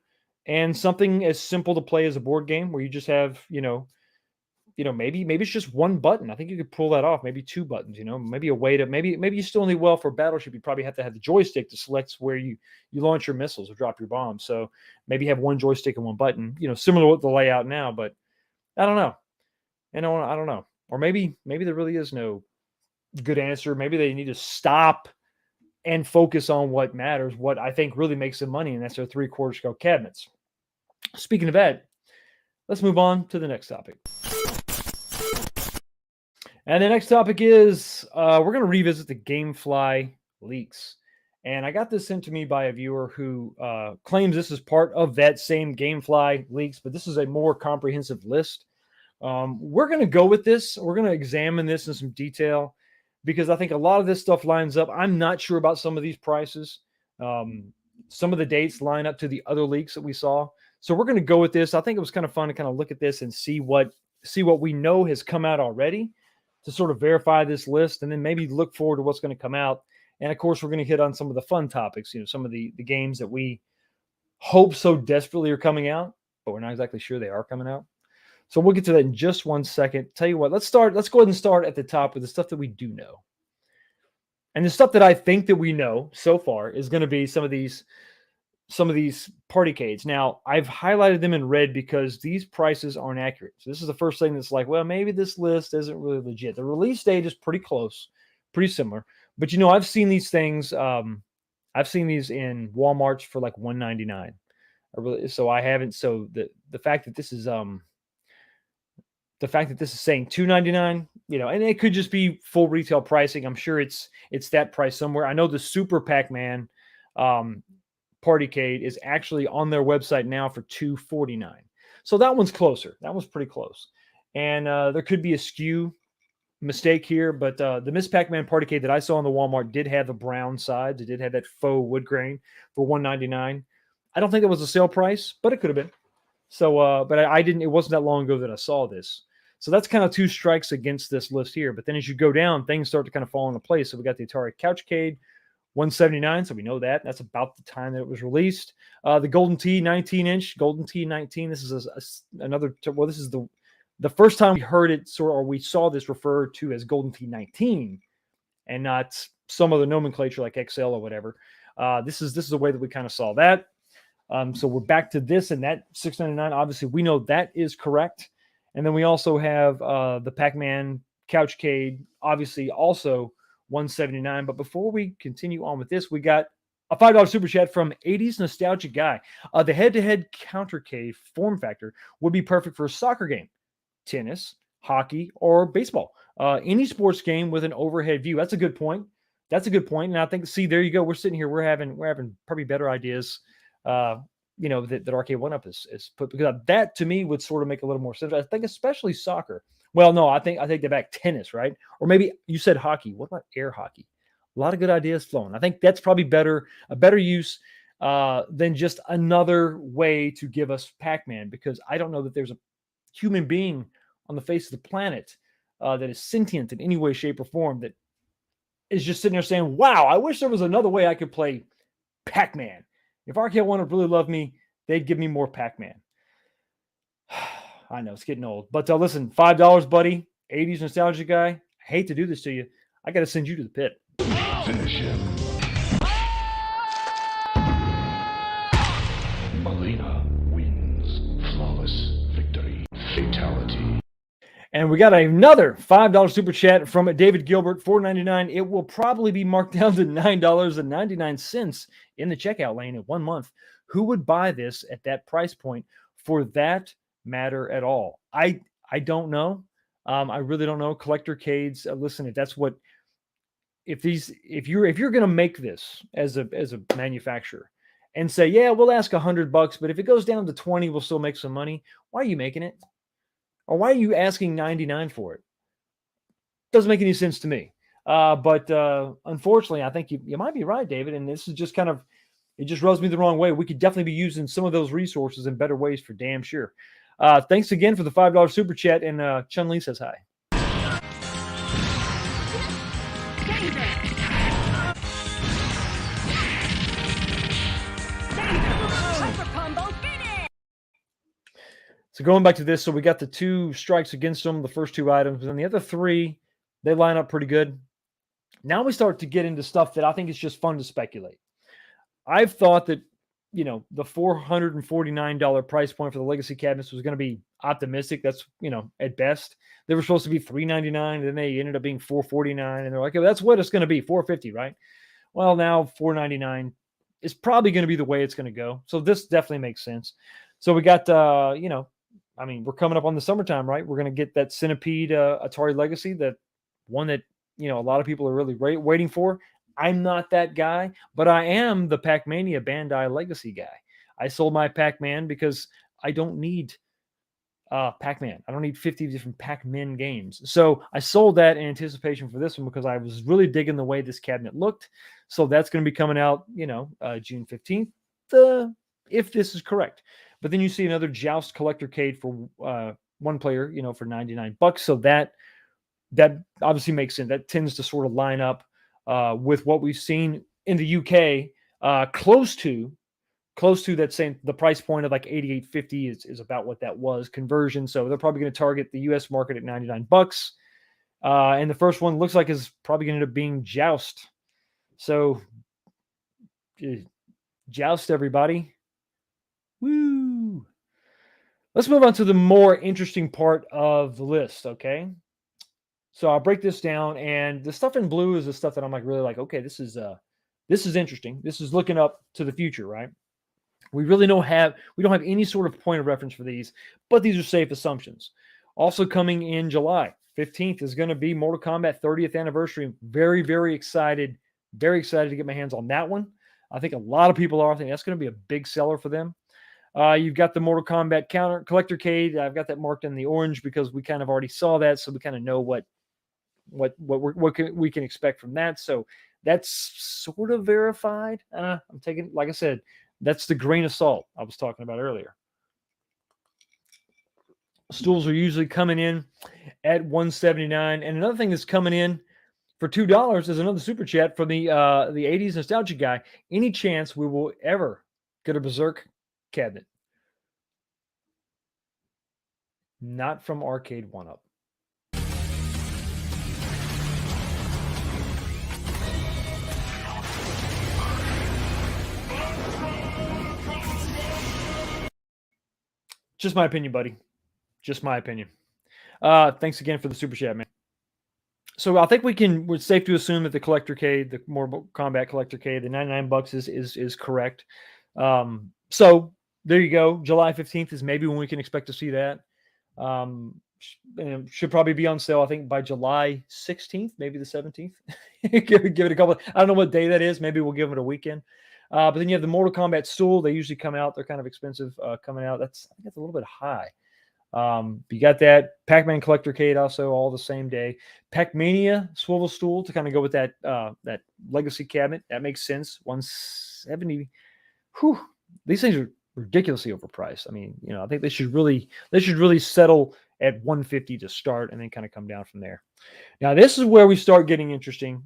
and something as simple to play as a board game where you just have, maybe it's just 1 button. I think you could pull that off. Maybe 2 buttons, maybe a way to, maybe you still need, for Battleship, you probably have to have the joystick to select where you launch your missiles or drop your bombs. So maybe you have 1 joystick and 1 button, similar to the layout now, but I don't know. I don't know. Or maybe there really is no good answer. Maybe they need to stop and focus on what matters, what I think really makes them money, and that's their 3/4 scale cabinets. Speaking of that, let's move on to the next topic. And the next topic is we're going to revisit the GameFly leaks. And I got this sent to me by a viewer who claims this is part of that same GameFly leaks, but this is a more comprehensive list. We're going to go with this. We're going to examine this in some detail because I think a lot of this stuff lines up. I'm not sure about some of these prices. Some of the dates line up to the other leaks that we saw. So we're going to go with this. I think it was kind of fun to kind of look at this and see what we know has come out already to sort of verify this list, and then maybe look forward to what's going to come out. And of course, we're going to hit on some of the fun topics, some of the games that we hope so desperately are coming out, but we're not exactly sure they are coming out. So we'll get to that in just 1 second. Tell you what, let's go ahead and start at the top with the stuff that we do know. And the stuff that I think that we know so far is going to be some of these partycades. Now, I've highlighted them in red because these prices aren't accurate. So this is the first thing that's like, well, maybe this list isn't really legit. The release date is pretty close, pretty similar. But I've seen these things. I've seen these in Walmart's for like $199. So I haven't. So the fact that this is saying $299, and it could just be full retail pricing. I'm sure it's that price somewhere. I know the Super Pac-Man Partycade is actually on their website now for $249. So that one's closer. That one's pretty close. And there could be a SKU mistake here, but the Miss Pac-Man Partycade that I saw on the Walmart did have the brown sides. It did have that faux wood grain for $199. I don't think it was a sale price, but it could have been. So, but I didn't. It wasn't that long ago that I saw this. So that's kind of two strikes against this list here. But then as you go down, things start to kind of fall into place. So we got the Atari Couchcade, 179. So we know that that's about the time that it was released. The Golden Tee 19-inch, Golden Tee 19. This is another. Well, this is the first time we heard it, or we saw this referred to as Golden Tee 19, and not some other nomenclature like XL or whatever. This is the way that we kind of saw that. So we're back to this, and that $6.99. Obviously, we know that is correct. And then we also have the Pac-Man Couchcade, obviously also $179. But before we continue on with this, we got a $5 super chat from 80s Nostalgic Guy. The head-to-head Countercade form factor would be perfect for a soccer game, tennis, hockey, or baseball. Any sports game with an overhead view. That's a good point. And I think, see, there you go. We're sitting here. We're having probably better ideas. That Arcade 1UP is put, because that to me would sort of make a little more sense. I think especially soccer. Well, no, I take that back. Tennis, right? Or maybe you said hockey. What about air hockey? A lot of good ideas flowing. I think that's probably a better use than just another way to give us Pac-Man, because I don't know that there's a human being on the face of the planet that is sentient in any way, shape, or form that is just sitting there saying, wow, I wish there was another way I could play Pac-Man. If Arcade 1UP really loved me, they'd give me more Pac-Man. I know, it's getting old. But listen, $5, buddy. 80s Nostalgia Guy. I hate to do this to you. I got to send you to the pit. Finish him. Molina wins. Flawless victory. Fatality. And we got another $5 super chat from David Gilbert, $4.99. It will probably be marked down to $9.99 in the checkout lane in 1 month. Who would buy this at that price point for that matter at all? I don't know. I really don't know. Collectorcades. Listen, if you're going to make this as a manufacturer and say, yeah, we'll ask $100, but if it goes down to 20, we'll still make some money. Why are you making it? Or why are you asking 99 for it? Doesn't make any sense to me. But unfortunately, I think you might be right, David. And this is just it just rubs me the wrong way. We could definitely be using some of those resources in better ways for damn sure. Thanks again for the $5 super chat. And Chun-Li says hi. So going back to this, so we got the 2 strikes against them, the first 2 items, and the other 3, they line up pretty good. Now we start to get into stuff that I think is just fun to speculate. I've thought that, the $449 price point for the Legacy cabinets was going to be optimistic. That's, at best. They were supposed to be $399, and then they ended up being $449, and they're like, oh, that's what it's going to be, $450, right? Well, now $499 is probably going to be the way it's going to go. So this definitely makes sense. So we got, we're coming up on the summertime, right? We're going to get that Centipede Atari Legacy, that one that, a lot of people are really waiting for. I'm not that guy, but I am the Pac-Mania Bandai Legacy guy. I sold my Pac-Man because I don't need Pac-Man. I don't need 50 different Pac-Man games. So I sold that in anticipation for this one because I was really digging the way this cabinet looked. So that's going to be coming out, June 15th, if this is correct. But then you see another Joust Collectorcade for one player, for $99. So that obviously makes sense. That tends to sort of line up with what we've seen in the UK, close to the price point of like $88.50 is about what that was conversion. So they're probably going to target the US market at $99. And the first one looks like is probably going to end up being Joust. So Joust, everybody. Woo! Let's move on to the more interesting part of the list, okay? So I'll break this down, and the stuff in blue is the stuff that I'm really like, okay, this is interesting. This is looking up to the future, right? We don't have any sort of point of reference for these, but these are safe assumptions. Also coming in July 15th is going to be Mortal Kombat 30th anniversary. Very, very excited. Very excited to get my hands on that one. I think a lot of people are. I think that's going to be a big seller for them. You've got the Mortal Kombat Collectorcade. I've got that marked in the orange because we kind of already saw that, so we kind of know what we can expect from that. So that's sort of verified. I'm taking, like I said, That's the grain of salt I was talking about earlier. Stools are usually coming in at $179. And another thing that's coming in for $2 is another super chat from the 80s nostalgia guy. Any chance we will ever get a Berserk cabinet? Not from Arcade 1-Up. Just my opinion, buddy. Just my opinion. Thanks again for the super chat, man. So I think we're safe to assume that the Collectorcade, the Mortal Kombat Collectorcade, the $99 is correct. So there you go. July 15th is maybe when we can expect to see that. Should probably be on sale, I think, by July 16th, maybe the 17th. give it a couple. I don't know what day that is. Maybe we'll give it a weekend. But then you have the Mortal Kombat stool. They usually come out. They're kind of expensive coming out. I think that's a little bit high. You got that Pac-Man Collectorcade also all the same day. Pac-Mania swivel stool to kind of go with that that legacy cabinet. That makes sense. 170. Whew. These things are ridiculously overpriced. I mean, I think they should really settle at 150 to start and then kind of come down from there. Now, this is where we start getting interesting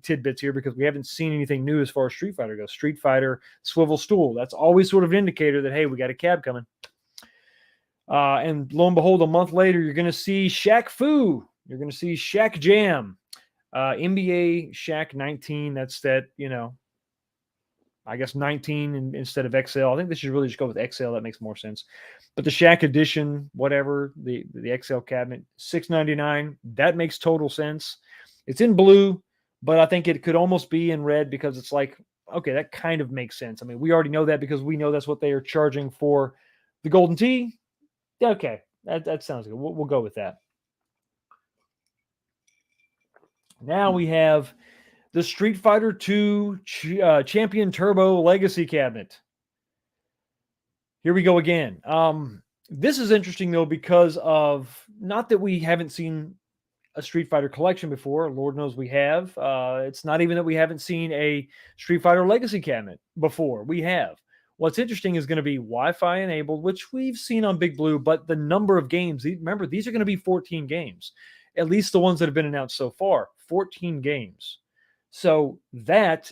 tidbits here because we haven't seen anything new as far as Street Fighter goes. Street Fighter swivel stool. That's always sort of an indicator that, hey, we got a cab coming. And lo and behold, a month later, you're going to see Shaq Fu. You're going to see Shaq Jam. NBA Shaq 19. That's that, I guess 19 instead of XL. I think they should really just go with XL. That makes more sense. But the Shaq edition, whatever, the XL cabinet, $699. That makes total sense. It's in blue, but I think it could almost be in red because it's like, okay, that kind of makes sense. I mean, we already know that because we know that's what they are charging for the Golden Tee. Okay, that sounds good. We'll go with that. Now we have the Street Fighter 2 Champion Turbo Legacy Cabinet. Here we go again. This is interesting, though, because of not that we haven't seen a Street Fighter collection before. Lord knows we have. It's not even that we haven't seen a Street Fighter Legacy cabinet before. We have. What's interesting is going to be Wi-Fi enabled, which we've seen on Big Blue, but the number of games, remember, these are going to be 14 games, at least the ones that have been announced so far, 14 games. So that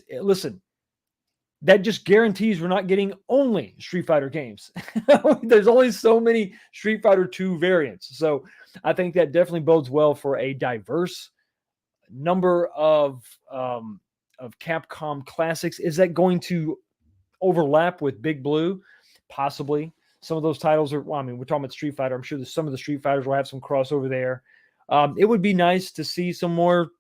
just guarantees we're not getting only Street Fighter games. There's only so many Street Fighter 2 variants. So I think that definitely bodes well for a diverse number of Capcom classics. Is that going to overlap with Big Blue? Possibly. Some of those titles are, we're talking about Street Fighter. I'm sure that some of the Street Fighters will have some crossover there. It would be nice to see some more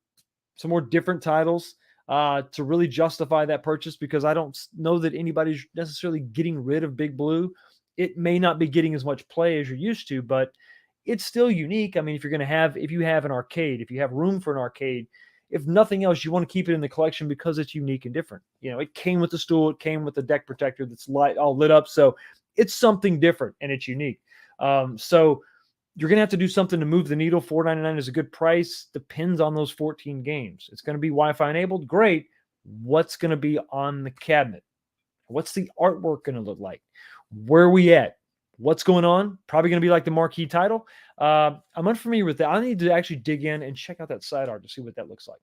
different titles to really justify that purchase, because I don't know that anybody's necessarily getting rid of Big Blue. It may not be getting as much play as you're used to, but it's still unique. I mean, if you have an arcade, if you have room for an arcade, if nothing else, you want to keep it in the collection because it's unique and different. It came with the stool, it came with the deck protector that's all lit up. So it's something different and it's unique. So you're going to have to do something to move the needle. $499 is a good price. Depends on those 14 games. It's going to be Wi-Fi enabled. Great. What's going to be on the cabinet? What's the artwork going to look like? Where are we at? What's going on? Probably going to be like the marquee title. I'm unfamiliar with that. I need to actually dig in and check out that side art to see what that looks like.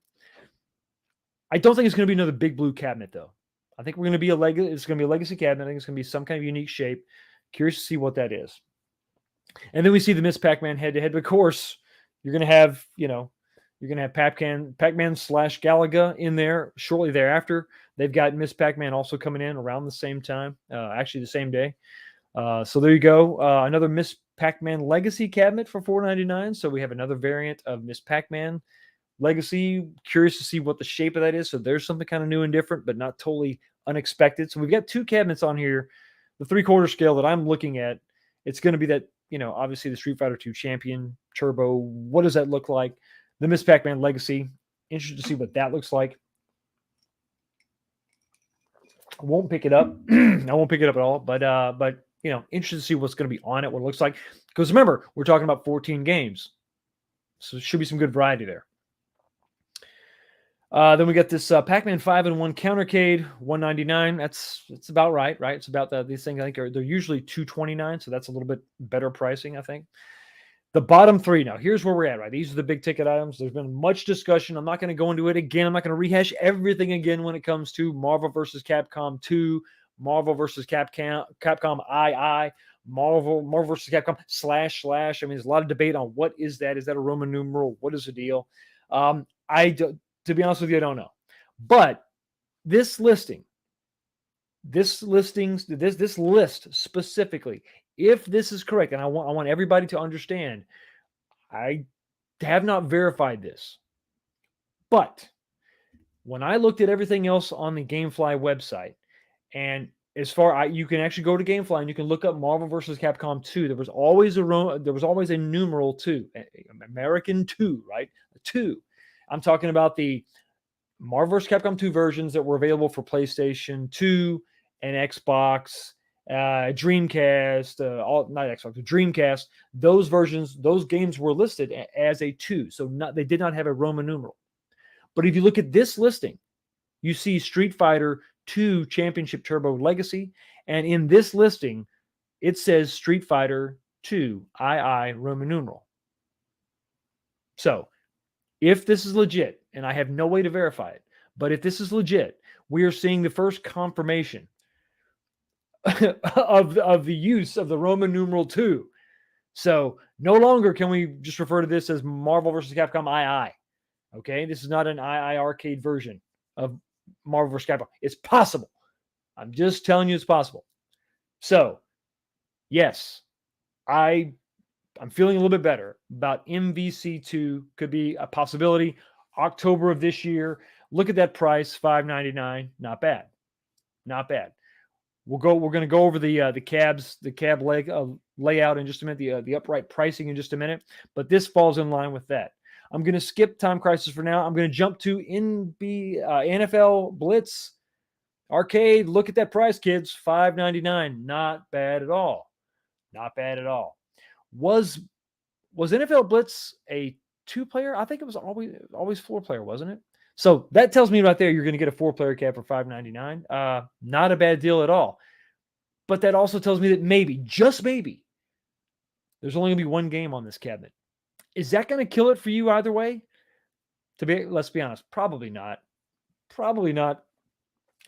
I don't think it's going to be another Big Blue cabinet, though. I think it's going to be a legacy cabinet. I think it's going to be some kind of unique shape. Curious to see what that is. And then we see the Miss Pac-Man head-to-head. But of course, you're going to have, Pac-Man / Galaga in there shortly thereafter. They've got Miss Pac-Man also coming in around the same time, actually the same day. So there you go. Another Miss Pac-Man Legacy cabinet for $499. So we have another variant of Miss Pac-Man Legacy. Curious to see what the shape of that is. So there's something kind of new and different, but not totally unexpected. So we've got two cabinets on here. The 3/4 scale that I'm looking at, it's going to be that, obviously the Street Fighter 2 Champion Turbo. What does that look like? The Miss Pac-Man Legacy. Interested to see what that looks like. I won't pick it up. I won't pick it up at all. But interested to see what's going to be on it, what it looks like. Because remember, we're talking about 14 games. So there should be some good variety there. Then we got this Pac-Man 5-in-1 Countercade, $199. That's about right? It's about these things. I think they're usually $229, so that's a little bit better pricing, I think. The bottom three now. Here's where we're at. Right, these are the big ticket items. There's been much discussion. I'm not going to go into it again. I'm not going to rehash everything again when it comes to Marvel versus Capcom 2, Marvel versus Capcom II, Marvel versus Capcom // I mean, there's a lot of debate on what is that. Is that a Roman numeral? What is the deal? To be honest with you, I don't know. But this list specifically, if this is correct, and I want everybody to understand, I have not verified this. But when I looked at everything else on the GameFly website, and you can actually go to GameFly and you can look up Marvel versus Capcom 2. There was always a numeral 2, American 2, right? 2. I'm talking about the Marvel vs. Capcom 2 versions that were available for PlayStation 2 and Xbox, Dreamcast, not Xbox, Dreamcast. Those versions, those games were listed as a 2, so they did not have a Roman numeral. But if you look at this listing, you see Street Fighter 2 Championship Turbo Legacy, and in this listing, it says Street Fighter 2 II Roman numeral. So, if this is legit, and I have no way to verify it, but if this is legit, we are seeing the first confirmation of the use of the Roman numeral 2. So no longer can we just refer to this as Marvel versus Capcom II. Okay, this is not an iArcade version of Marvel vs. Capcom. It's possible. I'm just telling you it's possible. So, yes, I'm feeling a little bit better about MVC2 could be a possibility. October of this year. Look at that price, $599. Not bad. Not bad. We're going to go over the cab layout in just a minute, the upright pricing in just a minute, but this falls in line with that. I'm going to skip Time Crisis for now. I'm going to jump to NFL Blitz Arcade. Look at that price, kids. $599. Not bad at all. Not bad at all. Was NFL Blitz a 2-player? I think it was always 4-player, wasn't it? So that tells me right there you're going to get a 4-player cab for $599. Not a bad deal at all. But that also tells me that maybe, just maybe, there's only going to be one game on this cabinet. Is that going to kill it for you either way? Let's be honest, probably not. Probably not.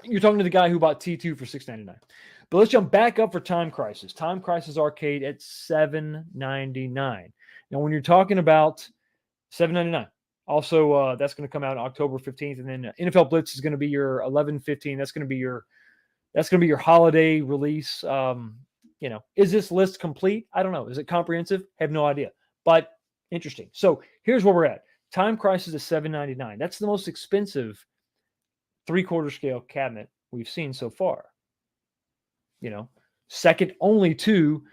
You're talking to the guy who bought T2 for $699. But let's jump back up for Time Crisis. Time Crisis Arcade at $799. Now, when you're talking about $799, also that's going to come out October 15th, and then NFL Blitz is going to be your 11/15. That's going to be your holiday release. Is this list complete? I don't know. Is it comprehensive? Have no idea. But interesting. So here's where we're at. Time Crisis is $799. That's the most expensive 3/4 scale cabinet we've seen so far. Second only to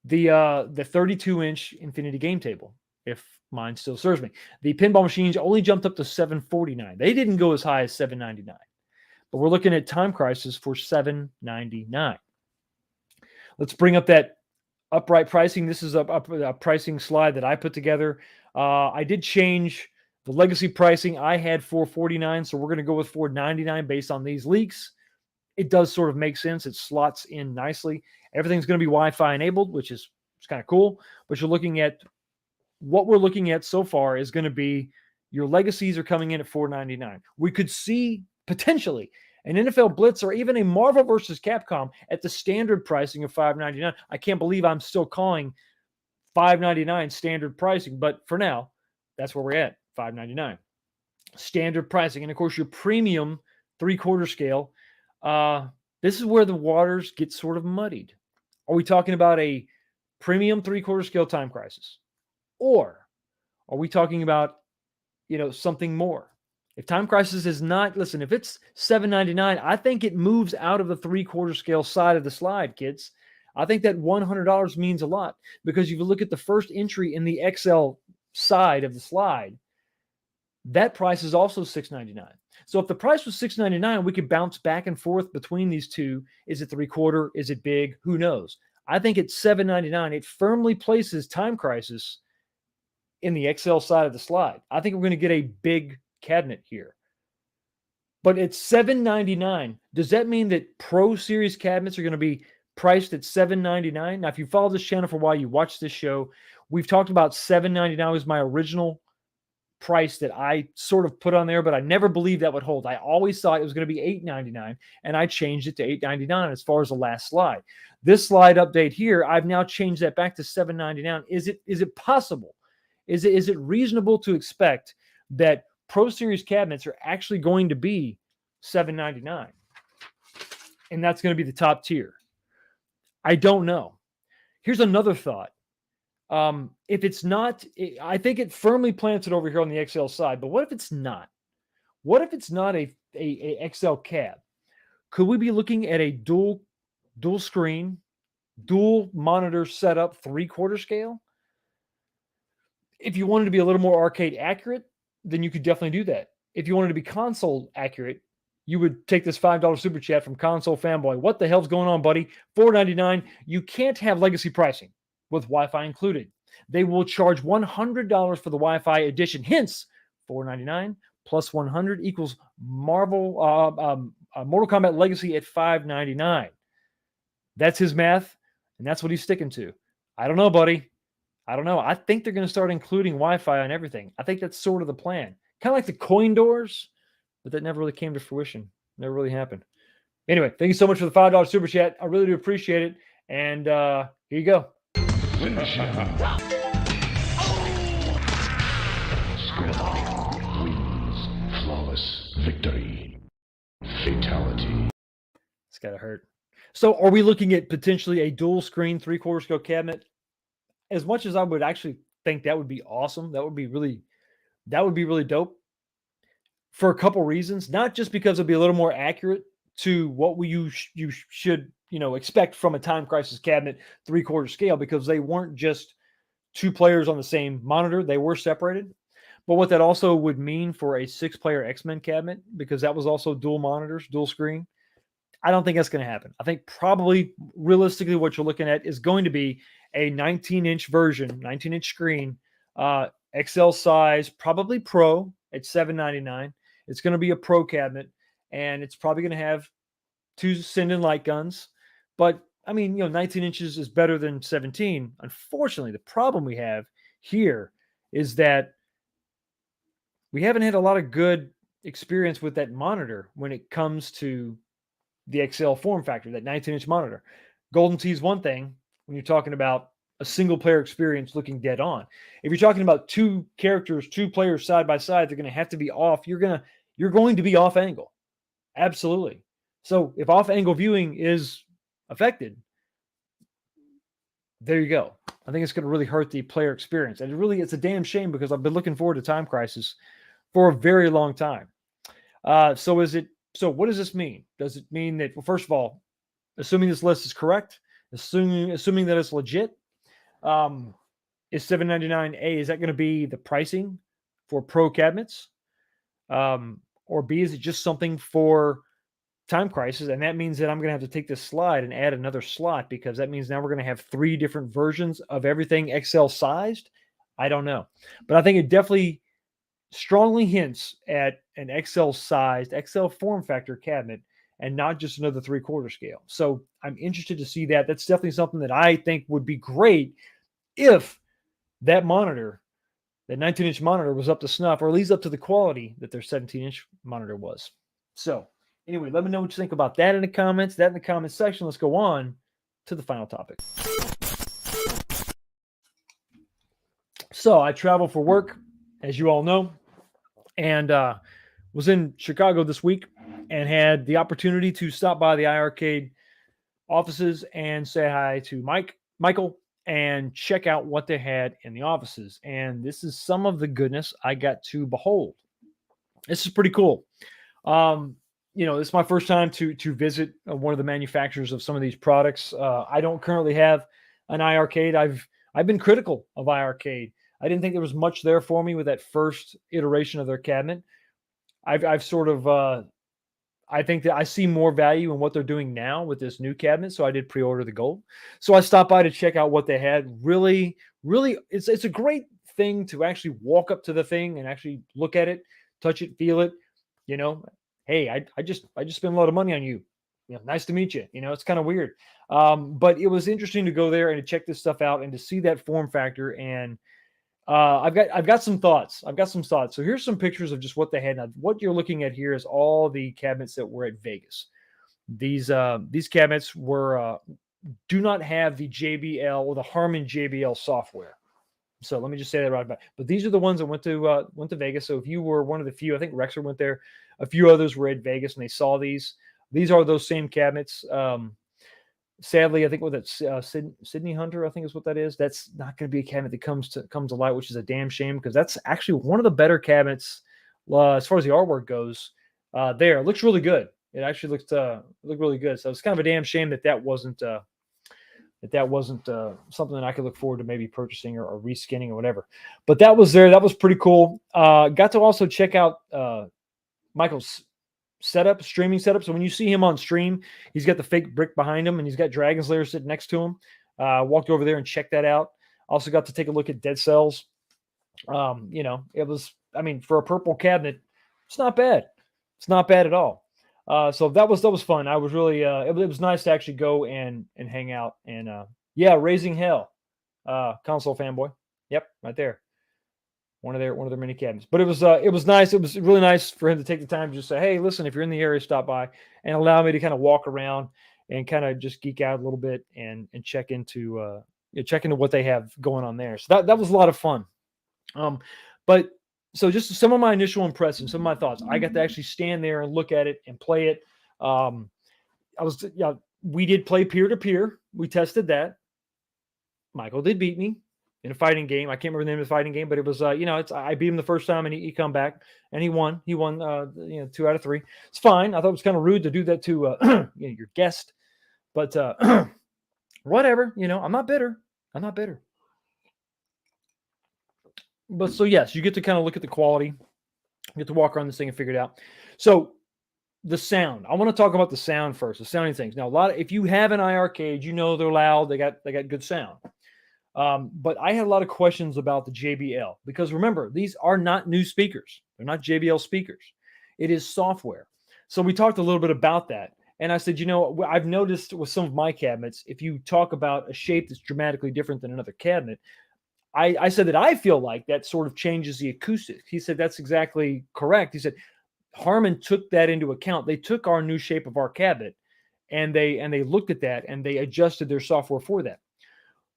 the 32-inch Infinity Game Table, if mine still serves me. The pinball machines only jumped up to $749. They didn't go as high as $799. But we're looking at Time Crisis for $799. Let's bring up that upright pricing. This is a pricing slide that I put together. I did change the legacy pricing. I had $449, so we're going to go with $499 based on these leaks. It does sort of make sense. It slots in nicely. Everything's going to be Wi-Fi enabled, which is kind of cool. But what we're looking at so far is going to be your legacies are coming in at $499. We could see potentially an NFL Blitz or even a Marvel versus Capcom at the standard pricing of $599. I can't believe I'm still calling $599 standard pricing, but for now, that's where we're at, $599. Standard pricing. And of course, your premium 3/4 scale. This is where the waters get sort of muddied. Are we talking about a premium 3/4 scale Time Crisis? Or are we talking about, something more? If Time Crisis is not, listen, if it's $799, I think it moves out of the 3/4 scale side of the slide, kids. I think that $100 means a lot, because if you look at the first entry in the XL side of the slide, that price is also $699. So if the price was $699, we could bounce back and forth between these two. Is it 3/4? Is it big? Who knows? I think at $799, it firmly places Time Crisis in the XL side of the slide. I think we're going to get a big cabinet here. but it's $799. Does that mean that Pro Series cabinets are going to be priced at $799? Now, if you follow this channel for a while, you watch this show, we've talked about $799 was my original price that I sort of put on there, but I never believed that would hold. I always thought it was going to be $899, and I changed it to $899 as far as the last slide. This slide update here, I've now changed that back to $799. Is it possible? Is it reasonable to expect that Pro Series cabinets are actually going to be $799? And that's going to be the top tier. I don't know. Here's another thought. If it's not, I think it firmly plants it over here on the XL side. But what if it's not? What if it's not a XL cab? Could we be looking at a dual screen, dual monitor setup, 3/4 scale? If you wanted to be a little more arcade accurate, then you could definitely do that. If you wanted to be console accurate, you would take this $5 super chat from Console Fanboy. What the hell's going on, buddy? $4.99. You can't have legacy pricing with Wi-Fi included. They will charge $100 for the Wi-Fi edition. Hence, $4.99 plus 100 equals Mortal Kombat Legacy at $5.99. That's his math, and that's what he's sticking to. I don't know, buddy. I don't know. I think they're going to start including Wi-Fi on everything. I think that's sort of the plan. Kind of like the coin doors, but that never really came to fruition. Never really happened. Anyway, thank you so much for the $5 super chat. I really do appreciate it. And here you go. Finish him. Score wins. Flawless victory. Fatality. It's got to hurt. So are we looking at potentially a dual screen 3/4 scale cabinet? As much as I would actually think that would be awesome, that would be really dope for a couple reasons. Not just because it'd be a little more accurate to what you should expect from a Time Crisis cabinet 3/4 scale, because they weren't just two players on the same monitor; they were separated. But what that also would mean for a 6-player X-Men cabinet, because that was also dual monitors, dual screen. I don't think that's going to happen. I think probably realistically what you're looking at is going to be a 19-inch version, 19-inch screen, XL size, probably Pro at $799. It's going to be a Pro cabinet, and it's probably going to have 2 send-in light guns. But, I mean, 19 inches is better than 17. Unfortunately, the problem we have here is that we haven't had a lot of good experience with that monitor when it comes to the XL form factor, that 19-inch monitor. Golden Tee is one thing when you're talking about a single-player experience looking dead on. If you're talking about 2 characters, 2 players side by side, they're going to have to be off. You're going to be off angle. Absolutely. So if off angle viewing is affected, there you go. I think it's going to really hurt the player experience. And it's a damn shame, because I've been looking forward to Time Crisis for a very long time. So what does this mean? Does it mean that, well, first of all, assuming this list is correct, assuming that it's legit, is $799 is that going to be the pricing for Pro cabinets? Or B, is it just something for Time Crisis? And that means that I'm going to have to take this slide and add another slot, because that means now we're going to have 3 different versions of everything XL sized. I don't know. But I think it definitely strongly hints at an XL sized, XL form factor cabinet, and not just another 3/4 scale. So I'm interested to see that. That's definitely something that I think would be great if that monitor, that 19-inch monitor, was up to snuff, or at least up to the quality that their 17-inch monitor was. So anyway, let me know what you think about that in the comments. That in the comments section. Let's go on to the final topic. So I travel for work, as you all know, and was in Chicago this week and had the opportunity to stop by the iArcade offices and say hi to Michael, and check out what they had in the offices. And this is some of the goodness I got to behold. This is pretty cool. It's my first time to visit one of the manufacturers of some of these products. I don't currently have an iArcade. I've been critical of iArcade. I didn't think there was much there for me with that first iteration of their cabinet. I've sort of I think that I see more value in what they're doing now with this new cabinet. So I did pre-order the gold. So I stopped by to check out what they had. Really, it's a great thing to actually walk up to the thing and actually look at it, touch it, feel it, hey, I just spent a lot of money on you. Nice to meet you. It's kind of weird. But it was interesting to go there and to check this stuff out and to see that form factor. And I've got some thoughts. So here's some pictures of just what they had. Now, what you're looking at here is all the cabinets that were at Vegas. These cabinets do not have the JBL or the Harman JBL software. So let me just say that right back. But these are the ones that went to Vegas. So if you were one of the few, I think Rexer went there. A few others were at Vegas and they saw these. These are those same cabinets. Sadly, I think what that's Sydney Hunter, I think is what that is. That's not going to be a cabinet that comes to light, which is a damn shame because that's actually one of the better cabinets as far as the artwork goes. It looks really good. It actually looked really good. So it's kind of a damn shame that wasn't something that I could look forward to maybe purchasing or reskinning or whatever. But that was there. That was pretty cool. Got to also check out Michael's streaming setup. So when you see him on stream, he's got the fake brick behind him and he's got Dragon's Lair sitting next to him. Walked over there and checked that out. Also got to take a look at Dead Cells. It was, for a purple cabinet, it's not bad. It's not bad at all. So that was fun. I was really, it was nice to actually go and hang out and, Raising Hell, console fanboy. Yep. Right there. One of their mini cabinets, but it was nice. It was really nice for him to take the time to just say, hey, listen, if you're in the area, stop by and allow me to kind of walk around and kind of just geek out a little bit and check into what they have going on there. So that was a lot of fun. But so just some of my initial impressions, some of my thoughts. I got to actually stand there and look at it and play it. We did play peer to peer. We tested that. Michael did beat me in a fighting game. I can't remember the name of the fighting game, but it was, I beat him the first time and he come back and he won. He won, 2 out of 3. It's fine. I thought it was kind of rude to do that to your guest, but whatever. I'm not bitter. But so yes, you get to kind of look at the quality. You get to walk around this thing and figure it out. So the sound. I want to talk about the sound first. The sounding things. Now, if you have an iArcade, they're loud. They got good sound. But I had a lot of questions about the JBL because remember, these are not new speakers. They're not JBL speakers. It is software. So we talked a little bit about that. And I said, I've noticed with some of my cabinets, if you talk about a shape that's dramatically different than another cabinet, I said that I feel like that sort of changes the acoustics. He said, that's exactly correct. He said, Harman took that into account. They took our new shape of our cabinet and they looked at that and they adjusted their software for that.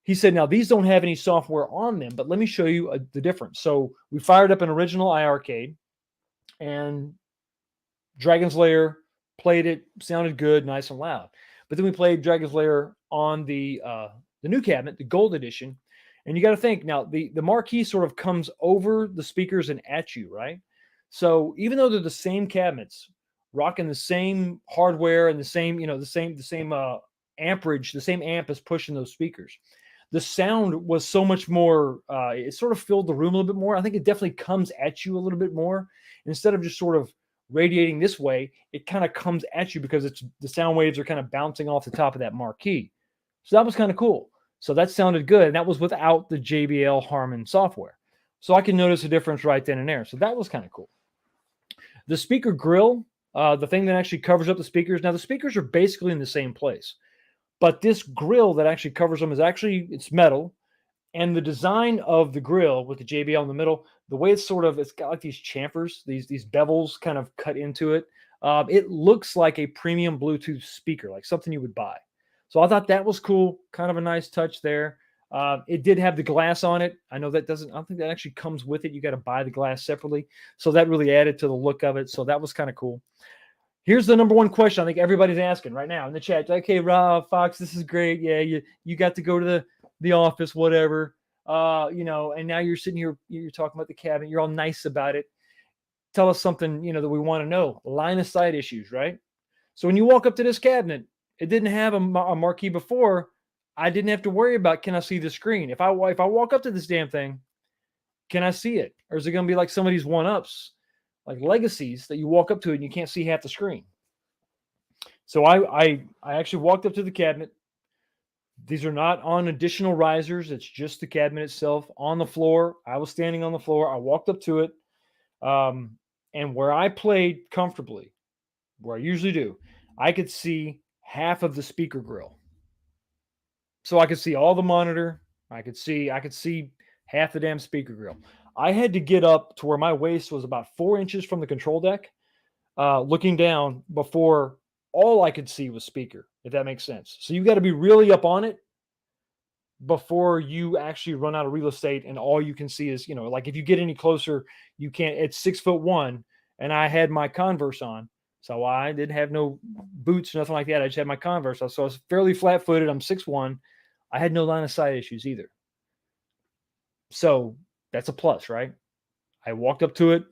He said, now these don't have any software on them, but let me show you the difference. So we fired up an original iArcade and Dragon's Lair, played it, sounded good, nice and loud. But then we played Dragon's Lair on the new cabinet, the gold edition. And you got to think now, the marquee sort of comes over the speakers and at you, right? So even though they're the same cabinets, rocking the same hardware and the same amperage, the same amp is pushing those speakers, the sound was so much more, it sort of filled the room a little bit more. I think it definitely comes at you a little bit more. Instead of just sort of radiating this way, it kind of comes at you because the sound waves are kind of bouncing off the top of that marquee. So that was kind of cool. So that sounded good. And that was without the JBL Harman software. So I can notice a difference right then and there. So that was kind of cool. The speaker grill, the thing that actually covers up the speakers. Now the speakers are basically in the same place, but this grill that actually covers them it's metal. And the design of the grill with the JBL in the middle, the way it's got like these chamfers, these bevels kind of cut into it. It looks like a premium Bluetooth speaker, like something you would buy. So I thought that was cool. Kind of a nice touch there. It did have the glass on it. I don't think that actually comes with it. You got to buy the glass separately. So that really added to the look of it. So that was kind of cool. Here's the number one question I think everybody's asking right now in the chat. Okay, Rob, Fox, this is great. Yeah, you got to go to the office, whatever. And now you're sitting here, you're talking about the cabinet. You're all nice about it. Tell us something, that we want to know. Line of sight issues, right? So when you walk up to this cabinet, it didn't have a marquee before. I didn't have to worry about, can I see the screen? If I walk up to this damn thing, can I see it? Or is it going to be like some of these 1-ups, like legacies that you walk up to it and you can't see half the screen? So I actually walked up to the cabinet. These are not on additional risers. It's just the cabinet itself on the floor. I was standing on the floor. I walked up to it. And where I played comfortably where I usually do, I could see half of the speaker grill. So I could see all the monitor. I could see half the damn speaker grill. I had to get up to where my waist was about 4 inches from the control deck, looking down before all I could see was speaker, if that makes sense. So you got to be really up on it before you actually run out of real estate and all you can see is, like if you get any closer, you can't. It's 6'1", and I had my Converse on. So I didn't have no boots, nothing like that. I just had my Converse on. So I was fairly flat footed. I'm 6'1". I had no line of sight issues either. So that's a plus, right? I walked up to it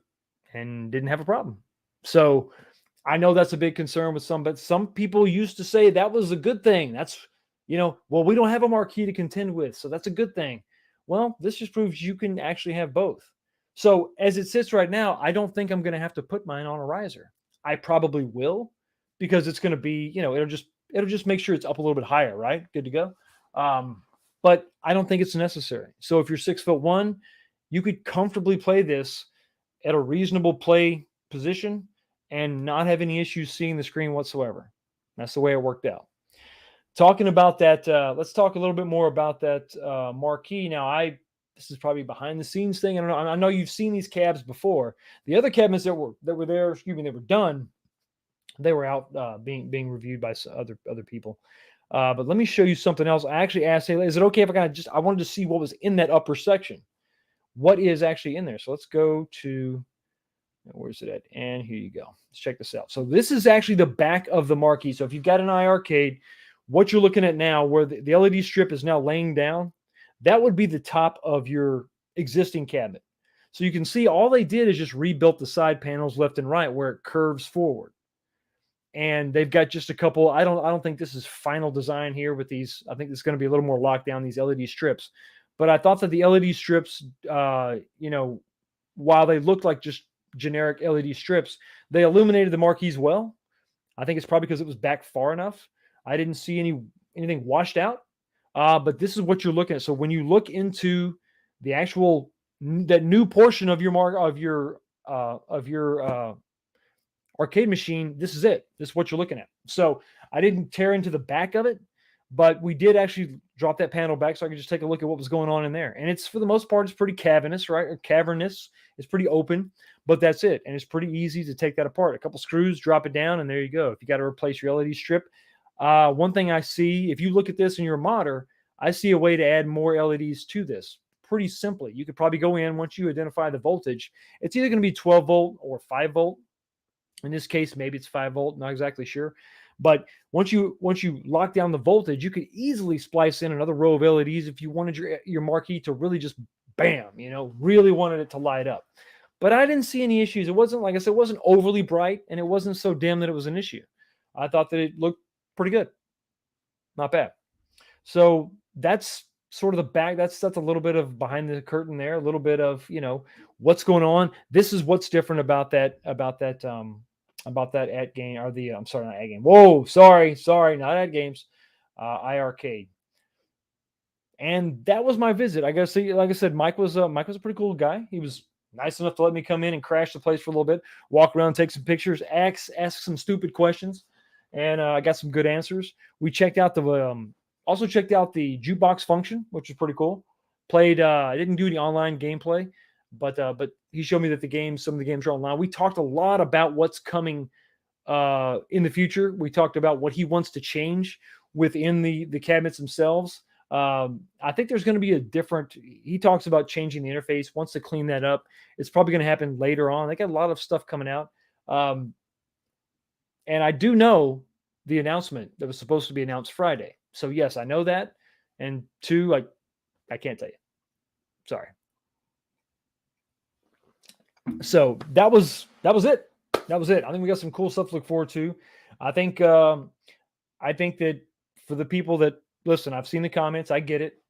and didn't have a problem. So I know that's a big concern with some, but some people used to say that was a good thing. That's, well, we don't have a marquee to contend with, so that's a good thing. Well, this just proves you can actually have both. So as it sits right now, I don't think I'm going to have to put mine on a riser. I probably will, because it's going to be, it'll just make sure it's up a little bit higher, right? Good to go. But I don't think it's necessary. So if you're 6'1", you could comfortably play this at a reasonable play position and not have any issues seeing the screen whatsoever. That's the way it worked out. Talking about that, let's talk a little bit more about that marquee. Now, this is probably behind the scenes thing. I don't know. I know you've seen these cabs before. The other cabinets that were there, they were done. They were out being reviewed by other people. But let me show you something else. I actually asked, hey, is it okay if I wanted to see what was in that upper section? What is actually in there? So let's go to, where's it at? And here you go. Let's check this out. So this is actually the back of the marquee. So if you've got an iArcade, what you're looking at now, where the LED strip is now laying down, that would be the top of your existing cabinet. So you can see all they did is just rebuilt the side panels left and right where it curves forward. And they've got just a couple. I don't think this is final design here with these. I think it's going to be a little more locked down, these LED strips. But I thought that the LED strips, while they looked like just generic LED strips, they illuminated the marquees well. I think it's probably because it was back far enough. I didn't see anything washed out. But this is what you're looking at. So when you look into the actual that new portion of your arcade machine, this is it. This is what you're looking at. So I didn't tear into the back of it, but we did actually drop that panel back so I could just take a look at what was going on in there. And it's, for the most part, it's pretty cavernous, right? Or cavernous. It's pretty open, but that's it. And it's pretty easy to take that apart. A couple screws, drop it down, and there you go. If you got to replace your LED strip, one thing I see, if you look at this in your modder, I see a way to add more LEDs to this pretty simply. You could probably go in, once you identify the voltage, it's either going to be 12 volt or 5 volt. In this case, maybe it's 5 volt, not exactly sure. But once you lock down the voltage, you could easily splice in another row of LEDs if you wanted your marquee to really just bam, really wanted it to light up. But I didn't see any issues. It wasn't, like I said, it wasn't overly bright, and it wasn't so dim that it was an issue. I thought that it looked pretty good. Not bad. So that's sort of the back. That's a little bit of behind the curtain there, a little bit of, what's going on. This is what's different about that at game, or the, I'm sorry, not at game. Whoa, sorry, not at games, iArcade. And that was my visit. I guess, like I said, Mike was a pretty cool guy. He was nice enough to let me come in and crash the place for a little bit, walk around, take some pictures, ask some stupid questions, and I got some good answers. We checked out also checked out the jukebox function, which was pretty cool. Played, I didn't do any online gameplay, but he showed me that some of the games are online. We talked a lot about what's coming in the future. We talked about what he wants to change within the cabinets themselves. I think there's going to be he talks about changing the interface, wants to clean that up. It's probably going to happen later on. They got a lot of stuff coming out. And I do know the announcement that was supposed to be announced Friday. So yes, I know that. And two, I can't tell you. Sorry. So that was it. That was it. I think we got some cool stuff to look forward to. I think that for the people that listen, I've seen the comments. I get it.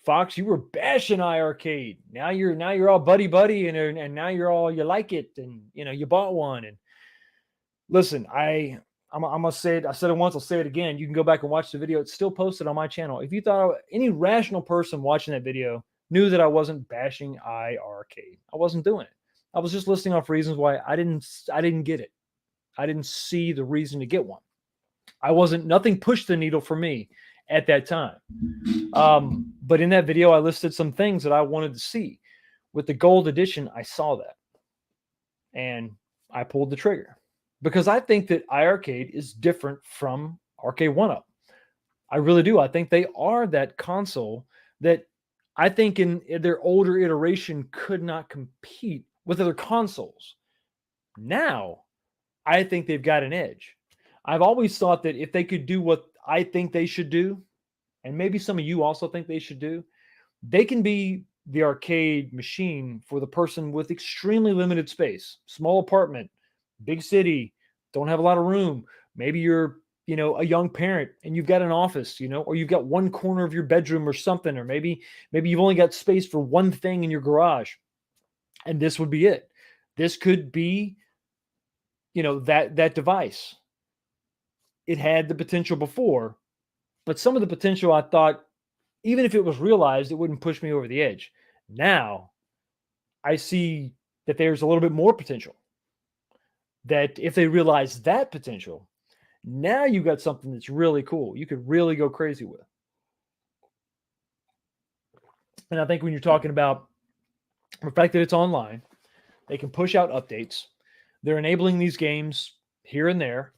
Fox, you were bashing iArcade. Now you're all buddy and now you like it, and you bought one. And listen, I'm gonna say it. I said it once. I'll say it again. You can go back and watch the video. It's still posted on my channel. If you thought any rational person watching that video knew that I wasn't bashing iArcade, I wasn't doing it. I was just listing off reasons why I didn't get it. I didn't see the reason to get one. Nothing pushed the needle for me at that time. But in that video, I listed some things that I wanted to see. With the gold edition, I saw that. And I pulled the trigger. Because I think that iArcade is different from Arcade 1-Up. I really do. I think they are that console that I think in their older iteration could not compete with other consoles. Now, I think they've got an edge. I've always thought that if they could do what I think they should do, and maybe some of you also think they should do, they can be the arcade machine for the person with extremely limited space, small apartment, big city, don't have a lot of room. Maybe you're, a young parent and you've got an office, or you've got one corner of your bedroom or something, or maybe you've only got space for one thing in your garage. And this would be it. This could be, that device. It had the potential before, but some of the potential I thought, even if it was realized, it wouldn't push me over the edge. Now, I see that there's a little bit more potential. That if they realize that potential, now you got something that's really cool. You could really go crazy with. And I think when you're talking about the fact that it's online, they can push out updates. They're enabling these games here and there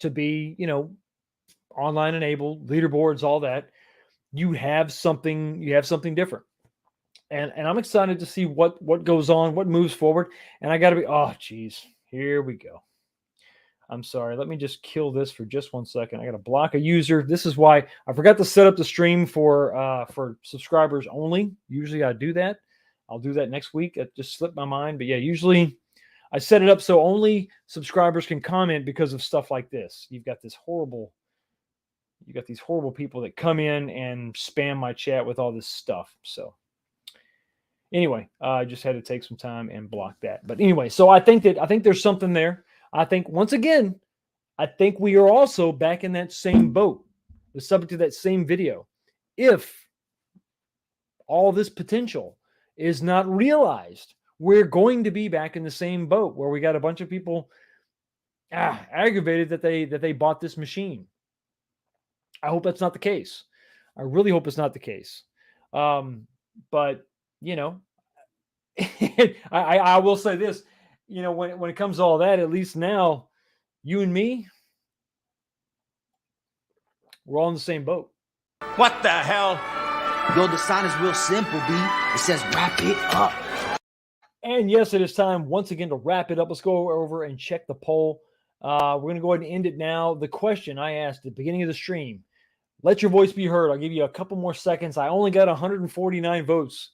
to be, online enabled, leaderboards, all that. You have something different. And I'm excited to see what goes on, what moves forward. And I got to be, oh, geez, here we go. I'm sorry. Let me just kill this for just 1 second. I got to block a user. This is why I forgot to set up the stream for subscribers only. Usually I do that. I'll do that next week. It just slipped my mind. But yeah, usually I set it up so only subscribers can comment because of stuff like this. You got these horrible people that come in and spam my chat with all this stuff. So anyway, I just had to take some time and block that. But anyway, so I think there's something there. I think once again, we are also back in that same boat, the subject of that same video. If all this potential is not realized, we're going to be back in the same boat where we got a bunch of people aggravated that they bought this machine. I hope that's not the case. I really hope it's not the case. But I will say this, when it comes to all that, at least now, you and me, we're all in the same boat. What the hell? Yo, the sign is real simple, B. It says wrap it up. And yes, it is time once again to wrap it up. Let's go over and check the poll. We're going to go ahead and end it now. The question I asked at the beginning of the stream, let your voice be heard. I'll give you a couple more seconds. I only got 149 votes.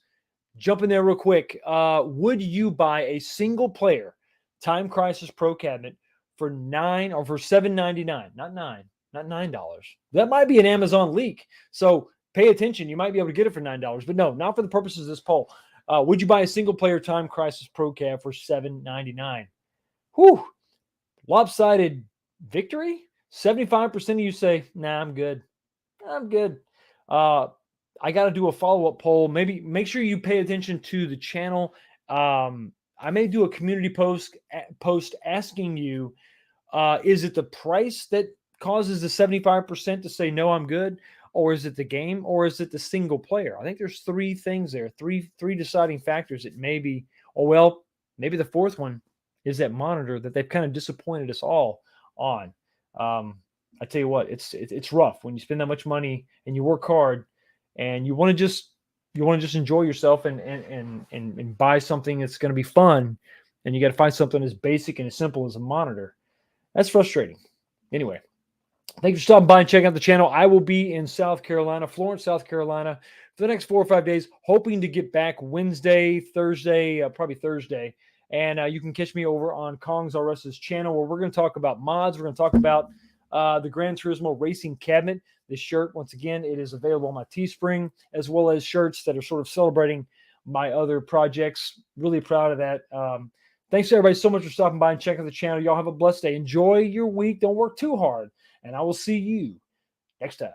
Jump in there real quick. Would you buy a single player Time Crisis Pro cabinet for $7.99? Not $9. That might be an Amazon leak. So pay attention. You might be able to get it for $9, but no, not for the purposes of this poll. Would you buy a single player Time Crisis Pro cab for $7.99? Whew. Lopsided victory. 75% of you say, nah, I'm good. I got to do a follow-up poll. Maybe make sure you pay attention to the channel. I may do a community post asking you, is it the price that causes the 75% to say, no, I'm good? Or is it the game? Or is it the single player? I think there's three things there, three deciding factors that maybe, maybe the fourth one is that monitor that they've kind of disappointed us all on. I tell you what, it's rough when you spend that much money and you work hard and you want to just enjoy yourself and buy something that's going to be fun, and you got to find something as basic and as simple as a monitor. That's frustrating. Anyway, thanks for stopping by and checking out the channel. I will be in South Carolina, Florence, South Carolina, for the next 4 or 5 days, hoping to get back Wednesday, Thursday, probably Thursday. And you can catch me over on Kong's R Us's channel, where we're going to talk about mods. We're going to talk about the Gran Turismo Racing Cabinet. This shirt, once again, it is available on my Teespring, as well as shirts that are sort of celebrating my other projects. Really proud of that. Thanks, everybody, so much for stopping by and checking out the channel. Y'all have a blessed day. Enjoy your week. Don't work too hard. And I will see you next time.